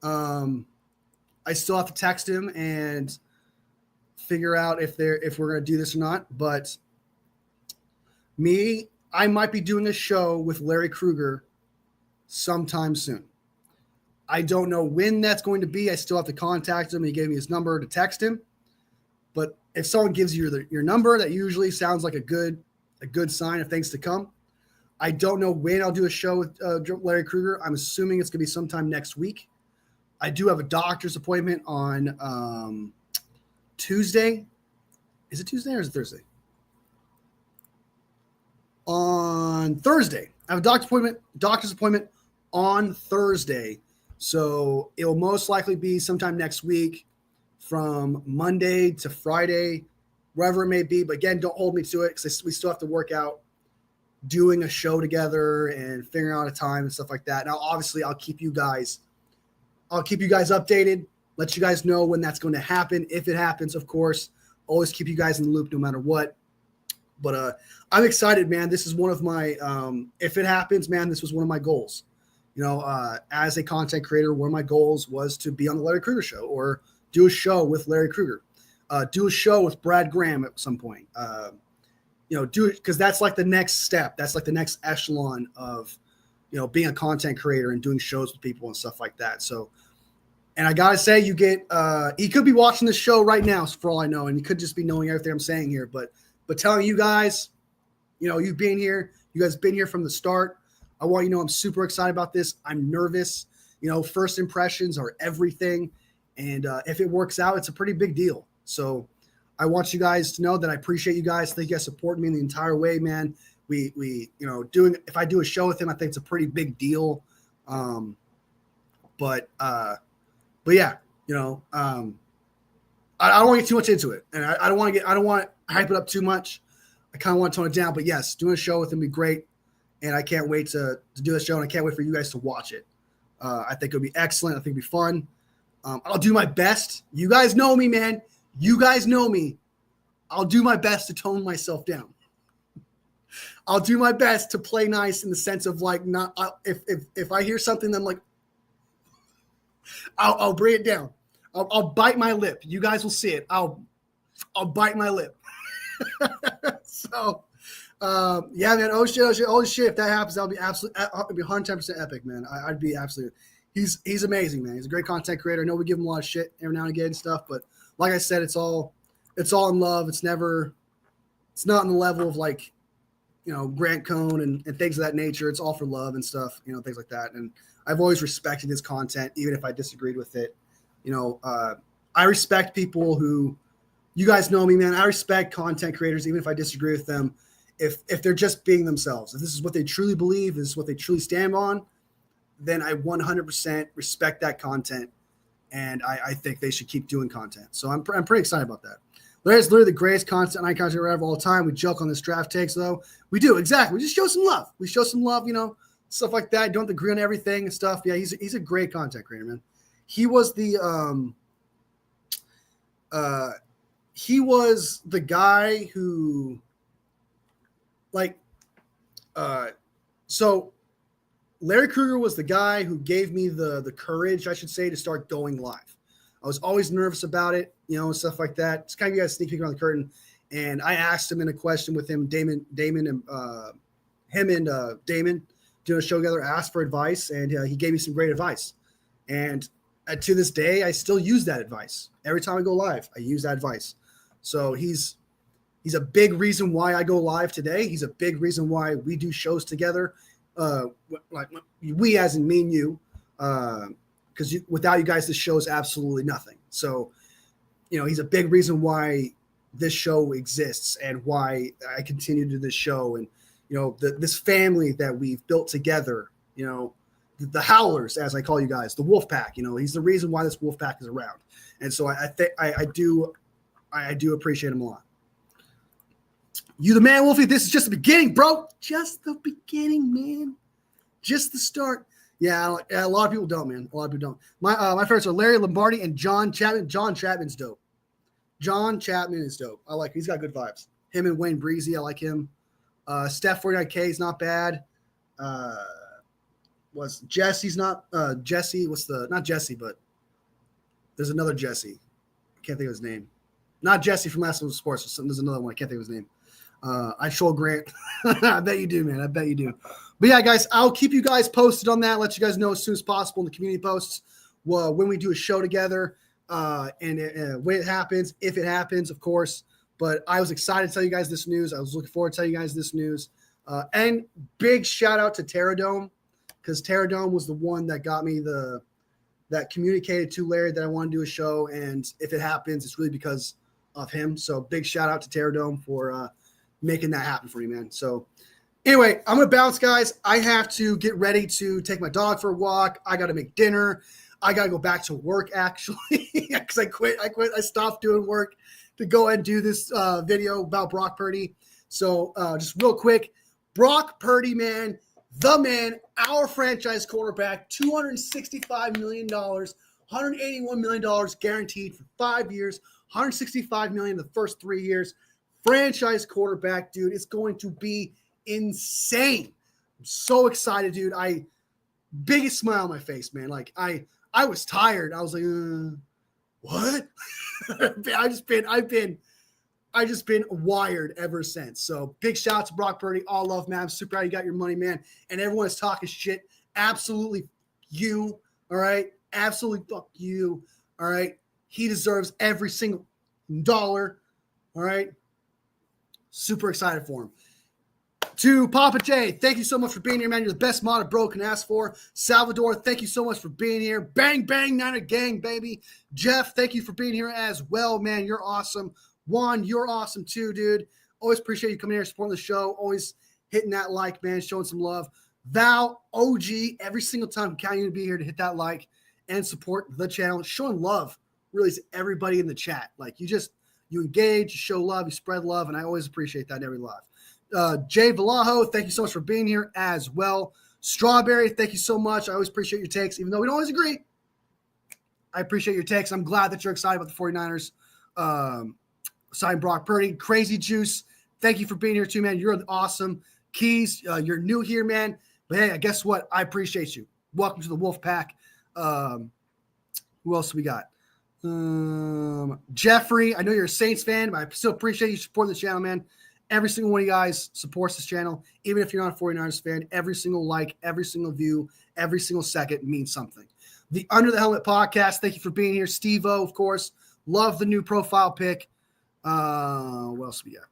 I still have to text him and figure out if we're going to do this or not. But I might be doing a show with Larry Krueger sometime soon. I don't know when that's going to be. I still have to contact him. He gave me his number to text him. But if someone gives you your number, that usually sounds like a good sign of things to come. I don't know when I'll do a show with Larry Krueger. I'm assuming it's going to be sometime next week. I do have a doctor's appointment on Tuesday. Is it Tuesday or is it Thursday? On Thursday. I have a doctor's appointment on Thursday. So it will most likely be sometime next week from Monday to Friday, wherever it may be. But again, don't hold me to it because we still have to work out doing a show together and figuring out a time and stuff like that. Now, obviously, I'll keep you guys updated, let you guys know when that's going to happen. If it happens, of course, always keep you guys in the loop no matter what. But I'm excited, man. This is one of my, if it happens, man, this was one of my goals. As a content creator, one of my goals was to be on the Larry Krueger show or do a show with Larry Krueger, do a show with Brad Graham at some point. Do it because that's like the next step. That's like the next echelon of, being a content creator and doing shows with people and stuff like that. So, and I gotta say, he could be watching this show right now for all I know, and he could just be knowing everything I'm saying here. But telling you guys, you've been here, you guys been here from the start. I want you to know I'm super excited about this. I'm nervous. First impressions are everything, and if it works out, it's a pretty big deal. So I want you guys to know that I appreciate you guys. Thank you guys supporting me the entire way, man. If I do a show with him, I think it's a pretty big deal. But yeah, I don't want to get too much into it, and I don't want to hype it up too much. I kind of want to tone it down. But yes, doing a show with him would be great, and I can't wait to do this show, and I can't wait for you guys to watch it. I think it'll be excellent. I think it'll be fun. I'll do my best. You guys know me, man. You guys know me. I'll do my best to tone myself down. I'll do my best to play nice in the sense of if I hear something, then I'll bring it down. I'll bite my lip. You guys will see it. I'll bite my lip. So, yeah, man. Oh shit. If that happens, that'll be it'll be 110% epic, man. I'd be absolutely. He's amazing, man. He's a great content creator. I know we give him a lot of shit every now and again and stuff, but like I said, it's all in love. It's not in the level of Grant Cohn and things of that nature. It's all for love and stuff, things like that. And I've always respected his content, even if I disagreed with it. I respect people who, you guys know me, man. I respect content creators, even if I disagree with them. If they're just being themselves, if this is what they truly believe, this is what they truly stand on, then I 100% respect that content. And I think they should keep doing content. So I'm pretty excited about that. Larry's literally the greatest content creator ever all the time. We joke on this draft takes, though. We do, exactly. We just show some love. Stuff like that. Don't agree on everything and stuff. Yeah, he's a great content creator, man. He was the guy who so Larry Krueger was the guy who gave me the courage, I should say, to start going live. I was always nervous about it, and stuff like that. Just kind of give you guys a sneak peek around the curtain. And I asked him in a question with him, Damon and Damon doing a show together, asked for advice, and he gave me some great advice. And to this day, I still use that advice. Every time I go live, I use that advice. So he's a big reason why I go live today. He's a big reason why we do shows together. We as in me and you, because without you guys, this show is absolutely nothing. So, he's a big reason why this show exists and why I continue to do this show, and this family that we've built together. The Howlers, as I call you guys, the Wolf Pack. He's the reason why this Wolf Pack is around, and so I do appreciate him a lot. You the man, Wolfie. This is just the beginning, bro. Just the beginning, man. Just the start. Yeah, a lot of people don't, man. A lot of people don't. My favorites are Larry Lombardi and John Chapman. John Chapman's dope. John Chapman is dope. I like him. He's got good vibes. Him and Wayne Breezy, I like him. Steph 49K is not bad. Was Jesse's not Jesse? Not Jesse, but there's another Jesse. I can't think of his name. Not Jesse from Last One Sports. There's another one. I can't think of his name. I troll Grant. I bet you do, man. I bet you do. But yeah, guys, I'll keep you guys posted on that. Let you guys know as soon as possible in the community posts when we do a show together and when it happens, if it happens, of course. But I was excited to tell you guys this news. I was looking forward to telling you guys this news. And big shout out to Terradome, because Terradome was the one that got me that communicated to Larry that I want to do a show. And if it happens, it's really because of him. So big shout out to Terradome for making that happen for me, man. So anyway, I'm going to bounce, guys. I have to get ready to take my dog for a walk. I got to make dinner. I got to go back to work, actually, because I quit. I stopped doing work to go and do this video about Brock Purdy. So just real quick, Brock Purdy, man, the man, our franchise quarterback, $265 million, $181 million guaranteed for 5 years, $165 million the first 3 years. Franchise quarterback, dude. It's going to be insane. I'm so excited, dude. Biggest smile on my face, man. Like I was tired. I was like, what? I've just been wired ever since. So big shout out to Brock Purdy. All love, man. I'm super proud you got your money, man. And everyone is talking shit. Absolutely you. All right. Absolutely fuck you. All right. He deserves every single dollar. All right. Super excited for him. To Papa J, thank you so much for being here, man. You're the best mod a bro can ask for. Salvador, thank you so much for being here. Bang, bang, Niner gang, baby. Jeff, thank you for being here as well, man. You're awesome. Juan, you're awesome too, dude. Always appreciate you coming here, supporting the show. Always hitting that like, man, showing some love. Val, OG, every single time I'm counting you to be here to hit that like and support the channel. Showing love really is everybody in the chat. Like you engage, you show love, you spread love, and I always appreciate that in every live. Jay Vallejo, thank you so much for being here as well. Strawberry, thank you so much. I always appreciate your takes, even though we don't always agree. I appreciate your takes. I'm glad that you're excited about the 49ers signing Brock Purdy. Crazy Juice, thank you for being here too, man. You're awesome. Keys, you're new here, man. But hey, guess what? I appreciate you. Welcome to the Wolf Pack. Who else we got? Jeffrey, I know you're a Saints fan, but I still appreciate you supporting the channel, man. Every single one of you guys supports this channel. Even if you're not a 49ers fan, every single like, every single view, every single second means something. The Under the Helmet podcast, thank you for being here. Steve-O, of course. Love the new profile pic. What else we got?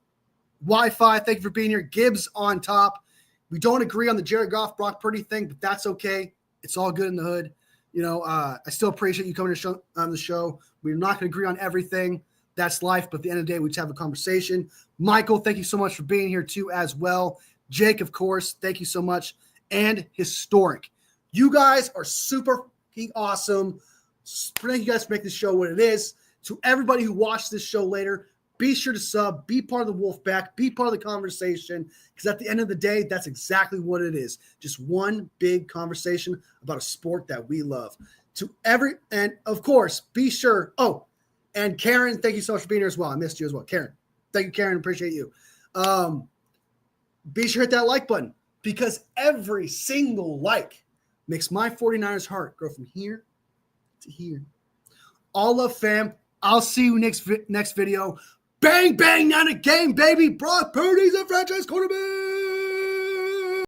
Wi-Fi, thank you for being here. Gibbs on top. We don't agree on the Jared Goff, Brock Purdy thing, but that's okay. It's all good in the hood. I still appreciate you coming on the show. We're not going to agree on everything. That's life. But at the end of the day, we just have a conversation. Michael, thank you so much for being here too as well. Jake, of course, thank you so much. And Historic. You guys are super awesome. Thank you guys for making this show what it is. To everybody who watched this show later, be sure to sub, be part of the Wolf Pack, be part of the conversation, because at the end of the day, that's exactly what it is. Just one big conversation about a sport that we love. And of course, be sure. Oh, and Karen, thank you so much for being here as well. I missed you as well. Karen, thank you, Karen. Appreciate you. Be sure to hit that like button, because every single like makes my 49ers heart grow from here to here. All love, fam. I'll see you next video. Bang, bang, not a game, baby. Brock Purdy's a franchise quarterback.